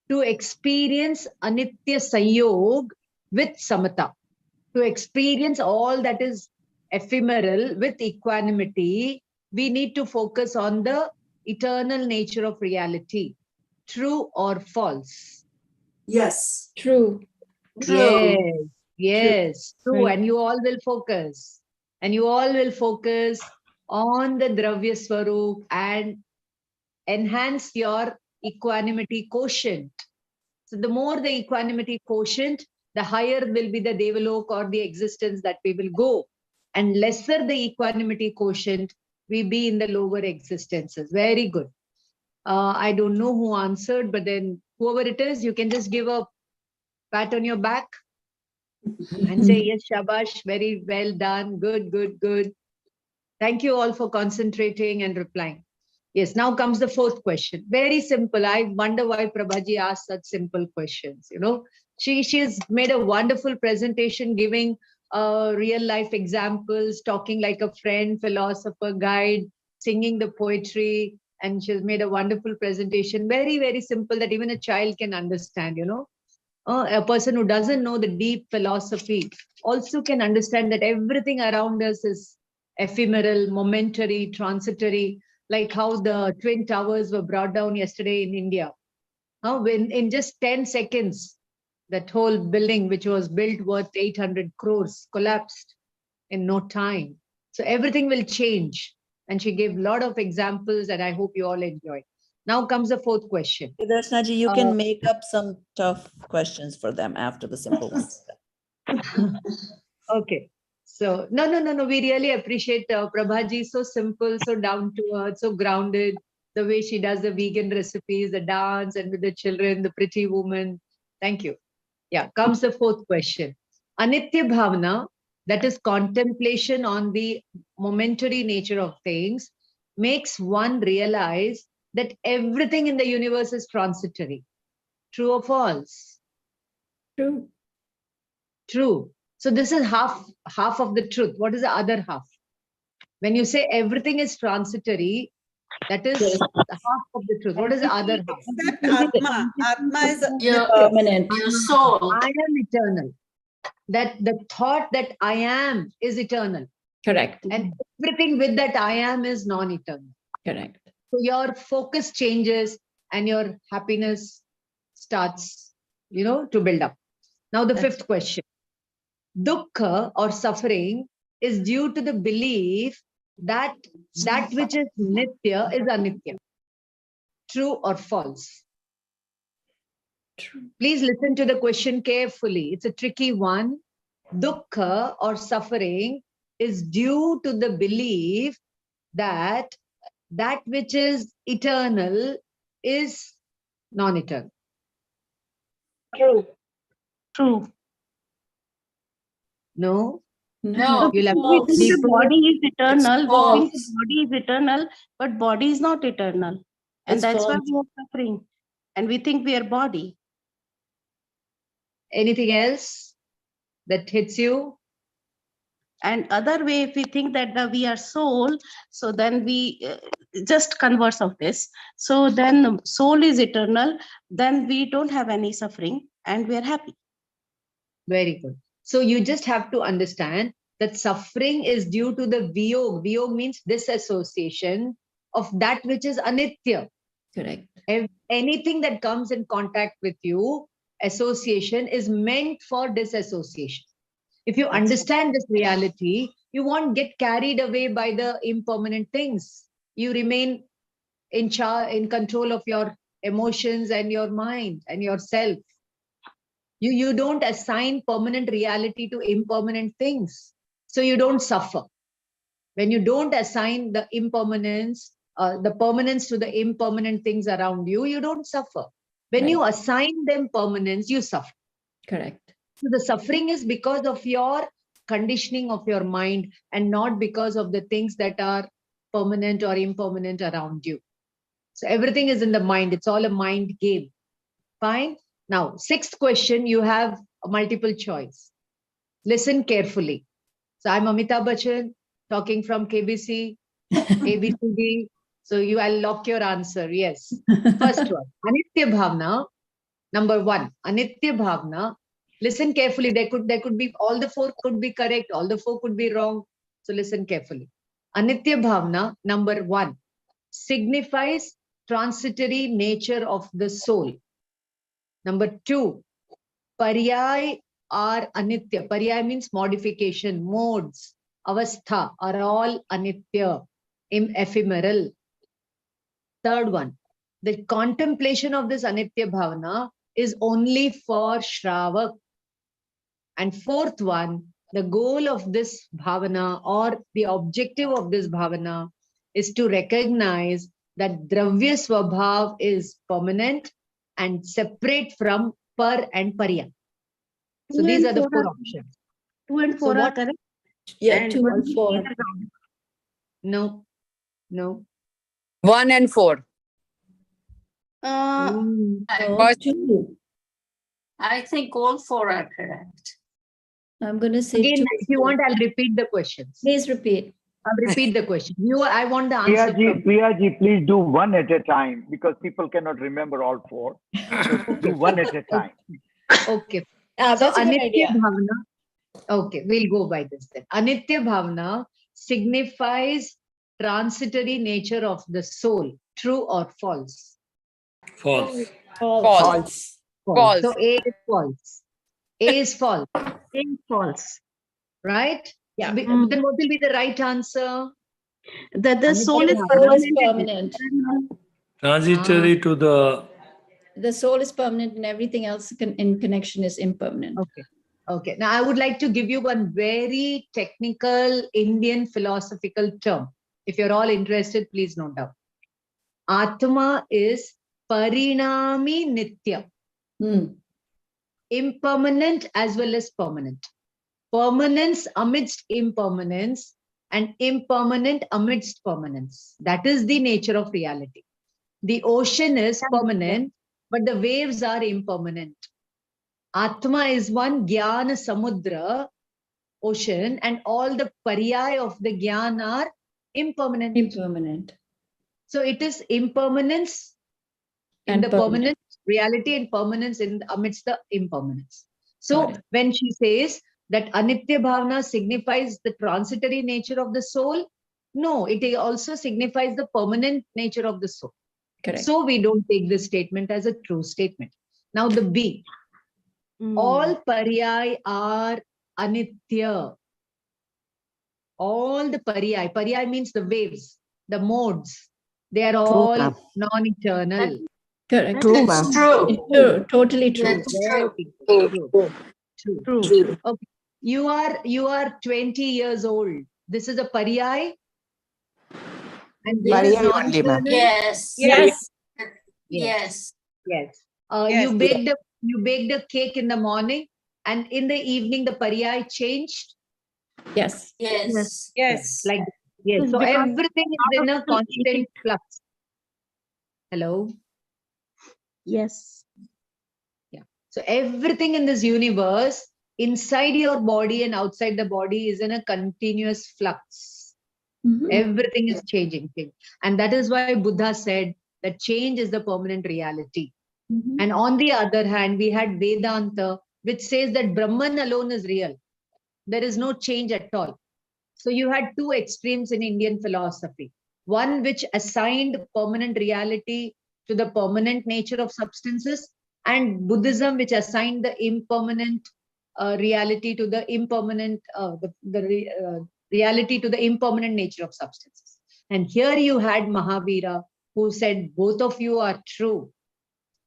to experience Anitya Sanyog with Samata. To experience all that is ephemeral with equanimity, we need to focus on the eternal nature of reality. True or false? Yes. True. Yes, true. Right. And you all will focus. And you all will focus on the Dravya Swarup and enhance your equanimity quotient. So the more the equanimity quotient, the higher will be the Devalok or the existence that we will go. And lesser the equanimity quotient, we be in the lower existences. Very good. I don't know who answered, but then whoever it is, you can just give a pat on your back and say, yes, Shabash, very well done. Good, good, good. Thank you all for concentrating and replying. Yes, now comes the fourth question. Very simple. I wonder why Prabhaji asked such simple questions. You know, she's made a wonderful presentation giving real life examples, talking like a friend, philosopher, guide, singing the poetry. And she's made a wonderful presentation. Very, very simple that even a child can understand, you know. A person who doesn't know the deep philosophy also can understand that everything around us is ephemeral, momentary, transitory, like how the Twin Towers were brought down yesterday in India. When in just 10 seconds, that whole building, which was built worth 800 crores, collapsed in no time. So everything will change. And she gave a lot of examples that I hope you all enjoyed. Now comes the fourth question. Darshanaji, you can make up some tough questions for them after the simple ones. Okay. So, no. We really appreciate Prabhaji. So simple, so down to earth, so grounded. The way she does the vegan recipes, the dance, and with the children, the pretty woman. Thank you. Yeah, comes the fourth question. Anitya Bhavna, that is contemplation on the momentary nature of things, makes one realize that everything in the universe is transitory. True or false? True. True. So this is half of the truth. What is the other half? When you say everything is transitory, that is half of the truth. What is the other half? Except Atma. Atma is Your Permanent. your soul. I am eternal. That the thought that I am is eternal. Correct. And everything with that I am is non-eternal. Correct. So your focus changes and your happiness starts, to build up. Now the fifth question. Dukkha or suffering is due to the belief that that which is nitya is anitya. True or false? True. Please listen to the question carefully. It's a tricky one. Dukkha or suffering is due to the belief that that which is eternal is non-eternal. True. True. No? No. You'll have We to think deep the body is eternal. It's We think false. the body is eternal, but body is not eternal. And It's that's why false. we are suffering. and we think we are body. Anything else that hits you? And other way, if we think that we are soul, so then we just converse of this. So then the soul is eternal, then we don't have any suffering and we are happy. Very good. So you just have to understand that suffering is due to the viyog. Viyog means disassociation of that which is anitya. Correct. Anything that comes in contact with you, association is meant for disassociation. If you understand this reality, you won't get carried away by the impermanent things. You remain in control of your emotions and your mind and yourself. You don't assign permanent reality to impermanent things. So you don't suffer. When you don't assign the impermanence, the permanence to the impermanent things around you, you don't suffer. When you assign them permanence, you suffer. Correct. So the suffering is because of your conditioning of your mind and not because of the things that are permanent or impermanent around you. So everything is in the mind. It's all a mind game. Fine. Now, sixth question, you have a multiple choice. Listen carefully. So I'm Amitabh Bachchan talking from KBC, ABCD. So I'll lock your answer. Yes. First one, Anitya Bhavna. Number one, Anitya Bhavna. Listen carefully. There could be, all the four could be correct. All the four could be wrong. So listen carefully. Anitya Bhavna, number one, signifies transitory nature of the soul. Number two, Paryay are anitya. Paryay means modification, modes, avastha are all anitya, ephemeral. Third one, the contemplation of this anitya bhavana is only for Shravak. And fourth one, the goal of this bhavana or the objective of this bhavana is to recognize that Dravya Swabhav is permanent and separate from Par and Parya. So these are the four options. 2 and 4 So are what? correct. Yeah, And 2 and 4. No, no. 1 and 4. Mm. No, 2. I think all 4 are correct. I'm going to say Again, 2. if you want, I'll repeat the questions. Please repeat. I'll repeat the question. I want the answer from Priyaji, please do one at a time because people cannot remember all 4. So do one at a time. Okay. That's So a good Anitya idea. Bhavana. Okay, we'll go by this then. Anitya Bhavana signifies transitory nature of the soul. True or false? False. False. False. So A is false. A is false. false. Right? Yeah. So then what will be the right answer? That the soul is Soul is permanent. permanent. Transitory to the The soul is permanent and everything else in connection is impermanent. Okay. Okay. Now I would like to give you one very technical Indian philosophical term. If you're all interested, please note down. Atma is parinami nitya. Impermanent as well as permanent. Permanence amidst impermanence and impermanent amidst permanence. That is the nature of reality. The ocean is permanent, but the waves are impermanent. Atma is one Jnana Samudra, ocean, and all the paryay of the Jnana are impermanent. Impermanent. So it is impermanence in And the permanent reality and permanence amidst the impermanence. So when she says that Anitya Bhavna signifies the transitory nature of the soul, no, it also signifies the permanent nature of the soul. Correct. So we don't take this statement as a true statement. Now the B. All paryay are anitya. All the paryay means the waves, the modes. They are all non-eternal. Correct. True, It's ma'am. true. Totally true. True. Okay. You are 20 years old. This is a paryay. And this is Paryay only, ma'am. non-eternal. Yes. Yes. Yes. Yes. Yes. You baked a cake in the morning, and in the evening the paryay changed. Yes. Yes. Yes. Like yes. So everything is in a constant flux. Hello. Yes. Yeah. So everything in this universe, inside your body and outside the body, is in a continuous flux. Everything is changing. And that is why Buddha said that change is the permanent reality. And on the other hand, we had Vedanta, which says that Brahman alone is real. There is no change at all. So you had two extremes in Indian philosophy. One which assigned permanent reality to the permanent nature of substances, and Buddhism which assigned the impermanent reality to the impermanent, reality to the impermanent nature of substances. And here you had Mahavira, who said both of you are true,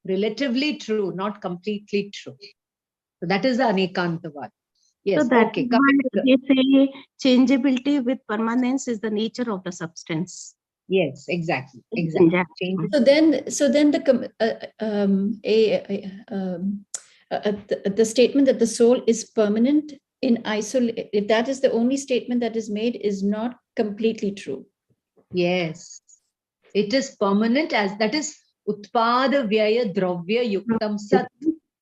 relatively true, not completely true. So that is the Anekantavad. Yes, So that okay. is why they say changeability with permanence is the nature of the substance. Yes, exactly. Exactly. So then the statement that the soul is permanent in isolation, if that is the only statement that is made, is not completely true. Yes, it is permanent, as that is Utpada Vyaya Dravya Yuktam Sat.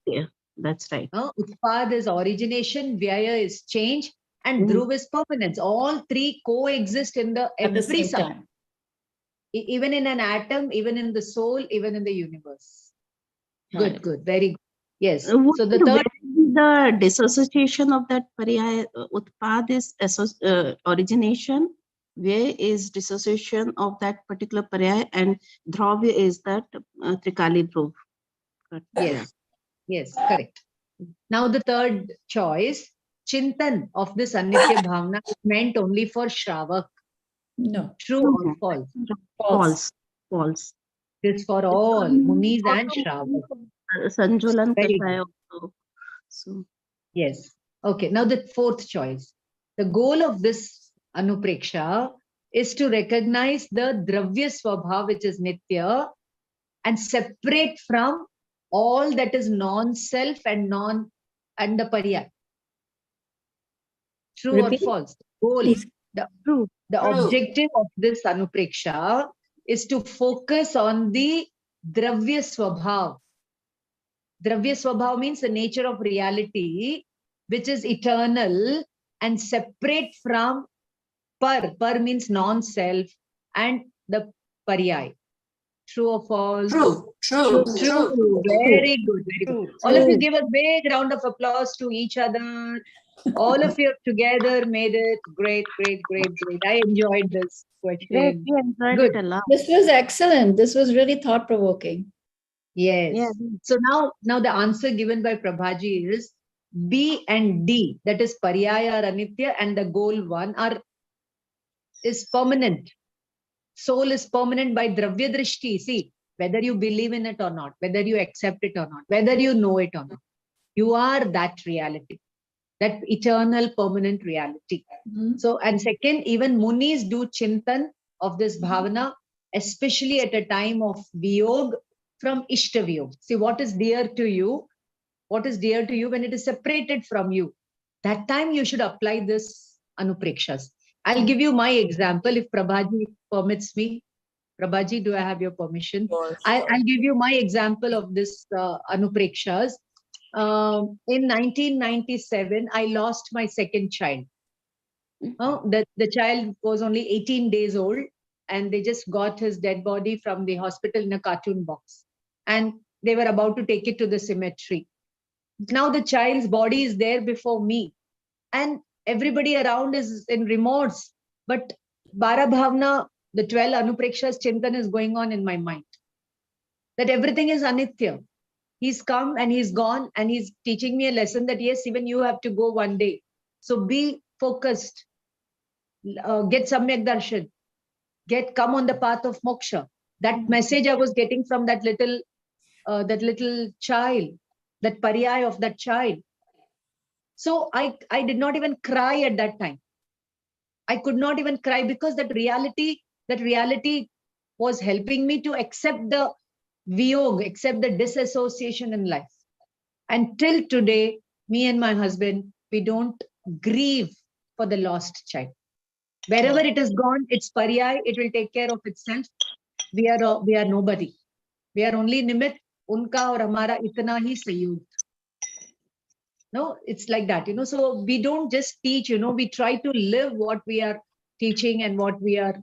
Yeah, that's right. Utpad is origination, Vyaya is change, and Dhruv is permanence. All three coexist in the At the every same substance. time. Even in an atom, even in the soul, even in the universe. Got Good, it. good, very good. Yes. Would So the you third, where the dissociation of that paryaya utpad is origination, where is dissociation of that particular paryaya, and dravya is that trikali dhruv. yes, yes, correct. Now the third choice, Chintan of this Anitya Bhavna is meant only for Shravak. No. True or false? False. False. It is for all, Munis and Shravak. Sanjulan Very Kashaya also. So Yes. Okay. Now the fourth choice. The goal of this Anupreksha is to recognize the Dravya Swabhav, which is Nitya, and separate from all that is non-self and the Paryay. True Repeat? or false? Goal. Please. The objective of this Anupreksha is to focus on the Dravya Swabhav. Dravya Swabhav means the nature of reality, which is eternal and separate from Par. Par means non-self, and the Paryay. True or false? True. Very good, very good. All of you give a big round of applause to each other. All of you together made it great, great, great, great. I enjoyed this great, question. we enjoyed Good. it a lot. This was excellent. This was really thought-provoking. Yes. Yeah. So now the answer given by Prabhaji is B and D. That is Paryaya or Anitya, and the goal one is permanent. Soul is permanent by Dravya Drishti. See, whether you believe in it or not, whether you accept it or not, whether you know it or not, you are that reality, that eternal permanent reality. So, and second, even Munis do Chintan of this Bhavana, especially at a time of Viyog from Ishtaviyog. See, what is dear to you? What is dear to you when it is separated from you? That time you should apply this Anuprekshas. I'll give you my example if Prabhaji permits me. Prabhaji, do I have your permission? I'll give you my example of this Anuprekshas. In 1997, I lost my second child. The child was only 18 days old, and they just got his dead body from the hospital in a cartoon box. And they were about to take it to the cemetery. Now the child's body is there before me, and everybody around is in remorse. But Bara Bhavna, the 12 Anuprekshas Chintan is going on in my mind. That everything is Anitya. He's come and he's gone, and he's teaching me a lesson that yes, even you have to go one day. So be focused. Get Samyak Darshan. Come on the path of moksha. That message I was getting from that little child, that paryay of that child. So I did not even cry at that time. I could not even cry because that reality was helping me to accept the viyog, accept the disassociation in life. And till today, me and my husband, we don't grieve for the lost child. Wherever it is gone, it's paryay, it will take care of itself. We are nobody. We are only nimit. उनका और हमारा इतना ही संयोग. No, it's like that, so we don't just teach, we try to live what we are teaching and what we are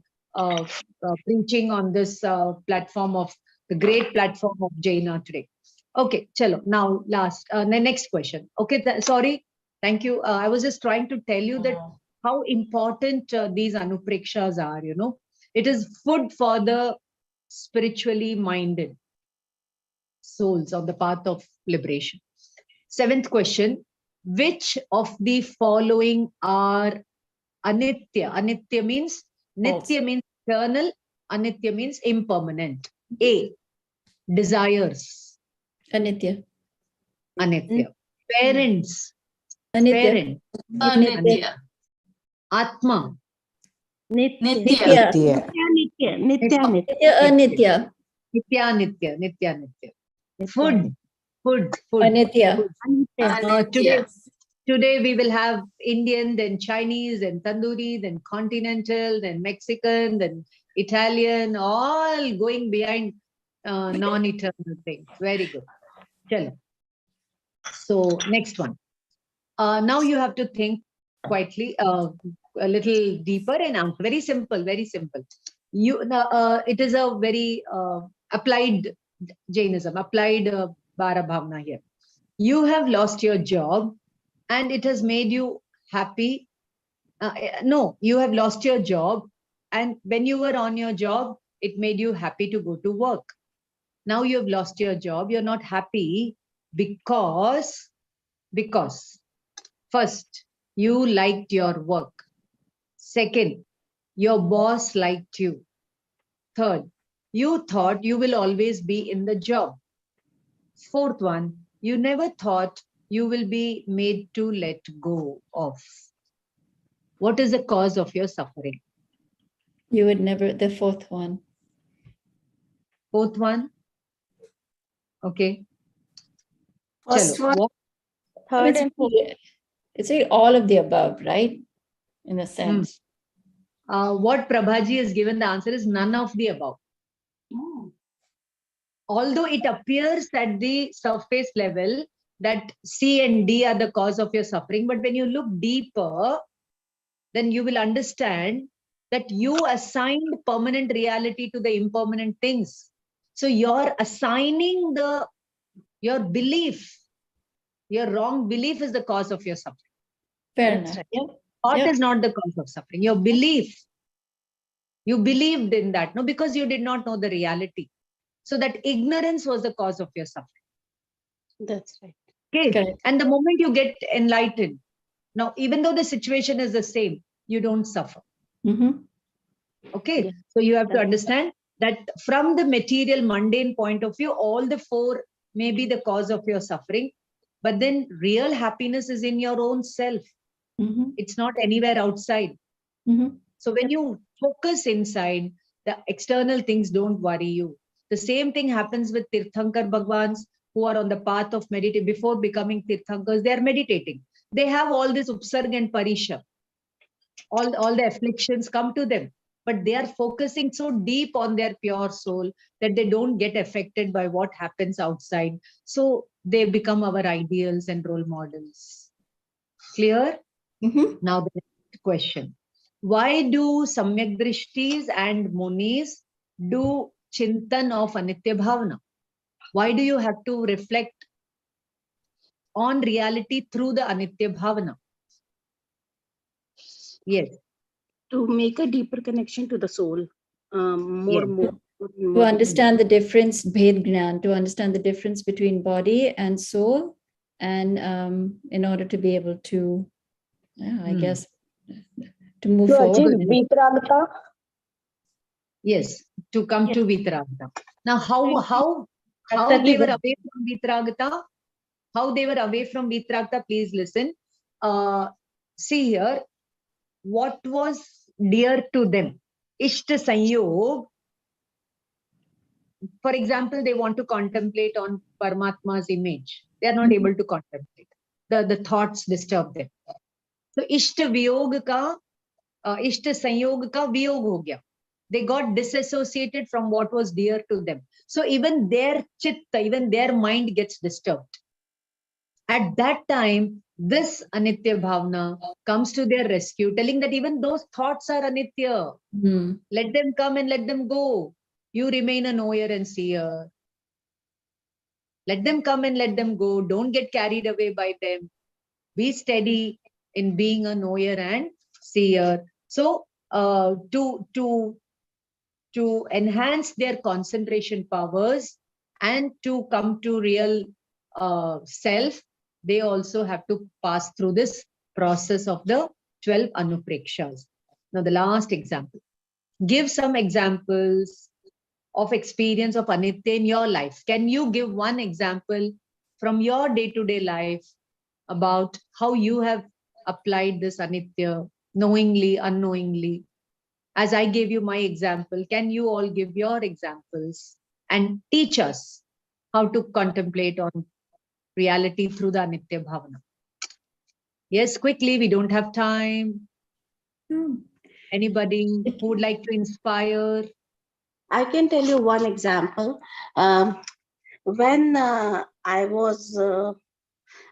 preaching on this platform of the great platform of Jaina today. Okay, chalo. Now, the next question. Okay, sorry. Thank you. I was just trying to tell you that how important these anuprekshas are, It is food for the spiritually minded souls on the path of liberation. 7th question. Which of the following are anitya? Anitya means, nitya means eternal, anitya means impermanent. A, desires. Anitya. Anitya. Parents. Anitya. Parent. Anitya. Atma. Nitya. Nitya. Anitya. Nitya. Food. Anitya. Today we will have Indian, then Chinese, then Tandoori, then Continental, then Mexican, then Italian, all going behind non-eternal things. Very good. Chalo. So next one. Now you have to think quietly, a little deeper and answer. Very simple, very simple. It is a very applied Jainism, applied Bara Bhavna here. You have lost your job and it has made you happy. No, you have lost your job, and when you were on your job, it made you happy to go to work. Now you have lost your job, you're not happy because first, you liked your work. Second, your boss liked you. Third, you thought you will always be in the job. Fourth one, you never thought you will be made to let go of. What is the cause of your suffering? You would never, the fourth one. Fourth one? Okay. First Chalo. one. Third and fourth. It's really all of the above, right? In a sense. What Prabhaji has given the answer is none of the above. Although it appears at the surface level that C and D are the cause of your suffering, but when you look deeper, then you will understand that you assigned permanent reality to the impermanent things. So you're assigning your belief, your wrong belief is the cause of your suffering. Fair enough. Yeah. Thought is not the cause of suffering. Your belief, you believed in that, no, because you did not know the reality. So that ignorance was the cause of your suffering. That's right. Okay. Correct. And the moment you get enlightened, now, even though the situation is the same, you don't suffer. Okay. Yeah. So you have to understand that from the material mundane point of view, all the four may be the cause of your suffering, but then real happiness is in your own self. It's not anywhere outside. So when you focus inside, the external things don't worry you. The same thing happens with Tirthankar Bhagwans who are on the path of meditation. Before becoming Tirthankars, they are meditating. They have all this upsarg and parisha. All the afflictions come to them, but they are focusing so deep on their pure soul that they don't get affected by what happens outside. So they become our ideals and role models. Clear? Now the next question. Why do Samyak Drishtis and Munis do Chintan of Anitya Bhavna? Why do you have to reflect on reality through the Anitya Bhavana? Yes. To make a deeper connection to the soul. More. To understand the difference, Bhed Gnan, to understand the difference between body and soul, and in order to be able to, I guess, to move forward. Yes, to come to Vitragata. Now, how they were away from Vitragata? How they were away from Vitragata? Please listen. See here, what was dear to them? Ishta Sanyog. For example, they want to contemplate on Paramatma's image. They are not able to contemplate. The thoughts disturb them. So Ishta Viyog ka, Ishta Sanyog ka Viyog ho gaya. they got disassociated from what was dear to them. So even their chitta, even their mind gets disturbed. At that time, this Anitya Bhavna comes to their rescue, telling that even those thoughts are Anitya. Let them come and let them go. You remain a knower and seer. Let them come and let them go. Don't get carried away by them. Be steady in being a knower and seer. So, to enhance their concentration powers and to come to real self, they also have to pass through this process of the 12 anuprekshas. Now, the last example. Give some examples of experience of Anitya in your life. Can you give one example from your day-to-day life about how you have applied this Anitya knowingly, unknowingly? As I gave you my example, can you all give your examples and teach us how to contemplate on reality through the Anitya Bhavana? Yes, quickly, we don't have time. Anybody who would like to inspire? I can tell you one example. When I was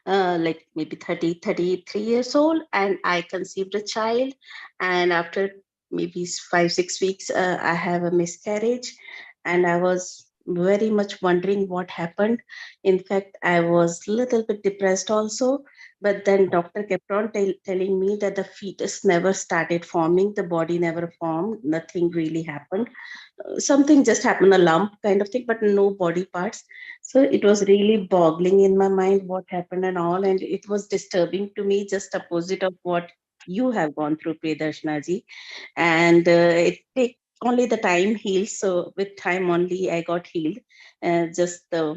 like maybe 33 years old, and I conceived a child, and after maybe 5 6 weeks I have a miscarriage, and I was very much wondering what happened. In fact, I was a little bit depressed also, but then doctor kept on telling me that the fetus never started forming, the body never formed, nothing really happened. Something just happened, a lump kind of thing, but no body parts. So it was really boggling in my mind what happened and all, and it was disturbing to me, just opposite of what you have gone through, Priyadarshana ji. And it take only the time heals. So with time only I got healed, just the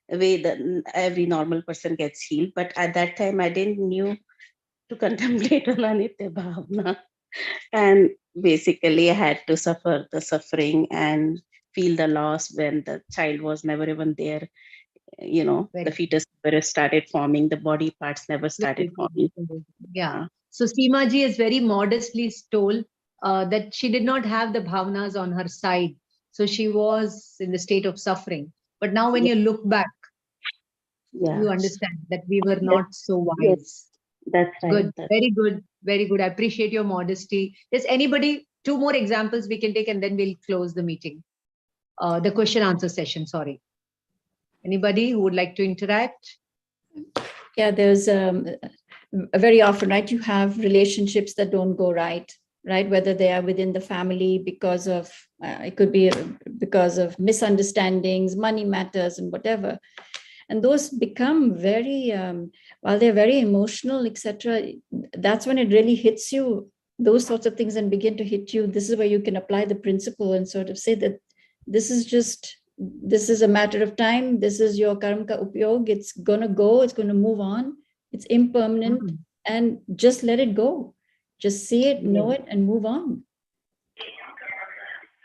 way that every normal person gets healed. But at that time I didn't knew to contemplate on Anitya Bhavna. And basically I had to suffer the suffering and feel the loss when the child was never even there. The fetus never started forming, the body parts never started forming. Yeah. So Seema ji is very modestly told that she did not have the bhavnas on her side. So she was in the state of suffering. But now when you look back, you understand that we were not so wise. Yes, that's right. Good. Very good. Very good. I appreciate your modesty. Is anybody, two more examples we can take and then we'll close the meeting. The question answer session, sorry. Anybody who would like to interact? Yeah, there's very often, right, you have relationships that don't go right, whether they are within the family because of it could be because of misunderstandings, money matters, and whatever. And those become very while they're very emotional, etc., that's when it really hits you, those sorts of things, and begin to hit you. This is where you can apply the principle and sort of say that this is a matter of time. This is your karma ka upyog. It's going to go. It's going to move on. It's impermanent. And just let it go. Just see it, know it, and move on.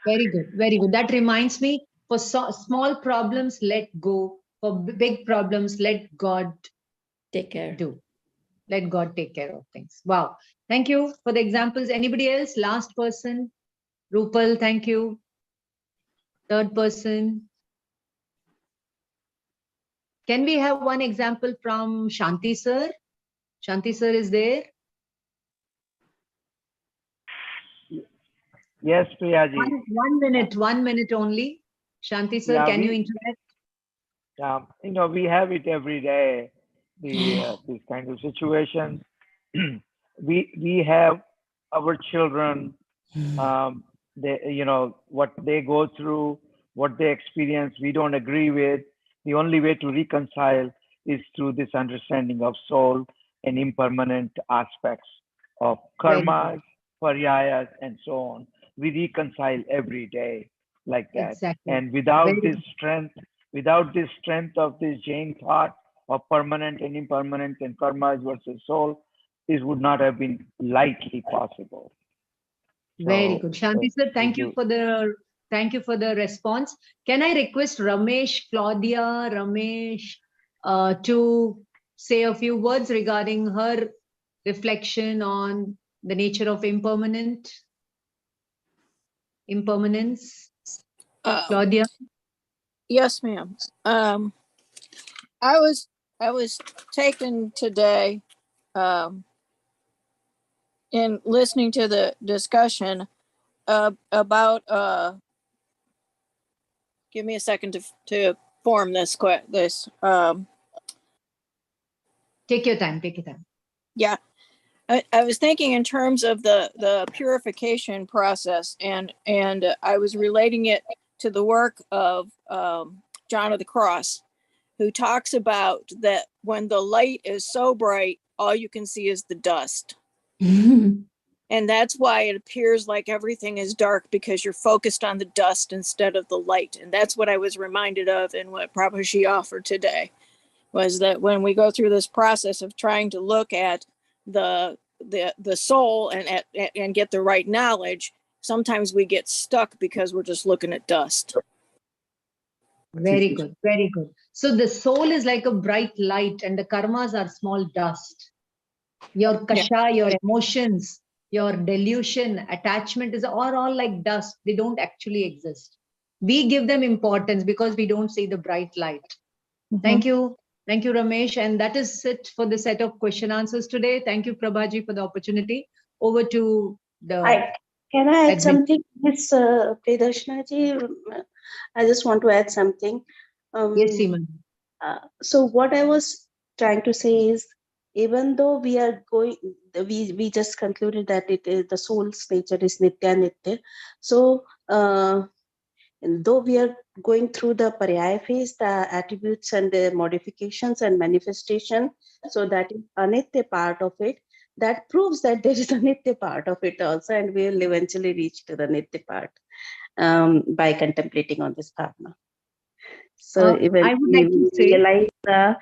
Very good. Very good. That reminds me, for small problems, let go. For big problems, let God take care. Let God take care of things. Wow. Thank you for the examples. Anybody else? Last person. Rupal, thank you. Third person. Can we have one example from Shanti sir? Shanti sir is there? Yes, Priyaji. 1 minute only. Shanti sir, can you interact? We have it every day, these kind of situations. we have our children, what they go through, what they experience, we don't agree with. The only way to reconcile is through this understanding of soul and impermanent aspects of karmas, paryayas, and so on. We reconcile every day like that. Exactly. And without this strength of this Jain thought of permanent and impermanent and karmas versus soul, this would not have been likely possible. Very good. Shanti sir, thank you for the response. Can I request Ramesh, Claudia, Ramesh to say a few words regarding her reflection on the nature of impermanent? impermanence? Uh, Claudia? yes, ma'am. I was taken today in listening to the discussion about give me a second to form this Take your time, take your time. yeah. I was thinking in terms of the purification process, and I was relating it to the work of John of the Cross, who talks about that when the light is so bright, all you can see is the dust. And that's why it appears like everything is dark, because you're focused on the dust instead of the light. And that's what I was reminded of in what Prabhuji offered today, was that when we go through this process of trying to look at the soul and get the right knowledge, sometimes we get stuck because we're just looking at dust. Very good, very good. So the soul is like a bright light and the karmas are small dust. Your kasha, your emotions, your delusion, attachment are all like dust. They don't actually exist. We give them importance because we don't see the bright light. Thank you. Thank you, Ramesh. And that is it for the set of question answers today. Thank you, Prabhaji, for the opportunity. Over to the... Can I add something, Ms. Paryushan ji? I just want to add something. Yes, Seema. So what I was trying to say is, even though we are going, we just concluded that it is the soul's nature is nitya nitya. So though we are going through the paryaya phase, the attributes and the modifications and manifestation, so that is anitya part of it. That proves that there is a nitya part of it also, and we will eventually reach to the nitya part by contemplating on this bhavna. So even I would like to say, realize the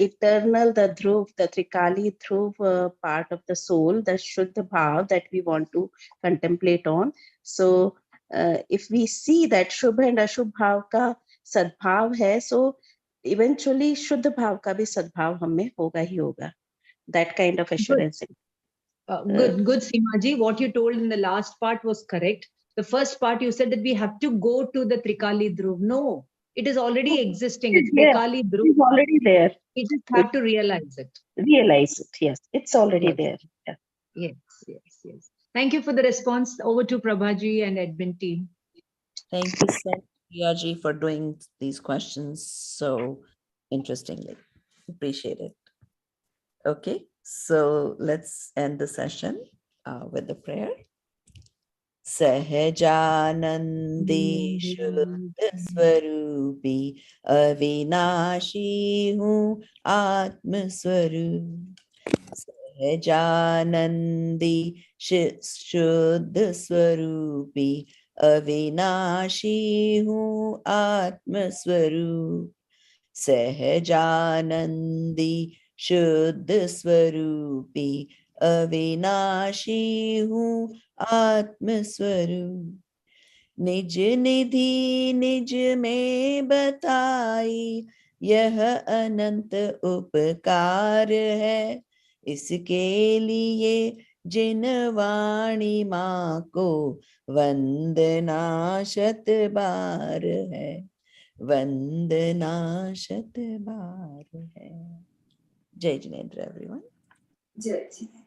eternal, the dhruv, the trikali dhruv part of the soul, the shuddha bhav that we want to contemplate on. So if we see that shubha and ashubh bhav ka sadbhav hai, so eventually shuddha bhav ka bhi sadbhav humme hoga hi hoga. That kind of assurance. good, Seemaji. What you told in the last part was correct. The first part you said that we have to go to the Trikali Dhruv. No, it is already existing. It's Trikali Dhruv. It's already there. We just have to realize it. Realize it, yes. It's already there. Yeah. Yes. Thank you for the response. Over to Prabhaji and admin team. Thank you so much, Priyaji, for doing these questions so interestingly. Appreciate it. Okay, so let's end the session with the prayer. Sahajanandi Shuddha Swarupi Avinashi Hu Atma Swarup. Sahajanandi Shuddha Swarupi Avinashi Hu Atma Swarup. Sahajanandi Shuddha Swarupi Avinashi Hu Atma Swarup. निज निधि निज में बताई यह अनंत उपकार है, इसके लिए जिन वाणी माँ को वंदना शत बार है, वंदना शत बार है. जय जिनेंद्र एवरीवन. जय जिनेंद्र.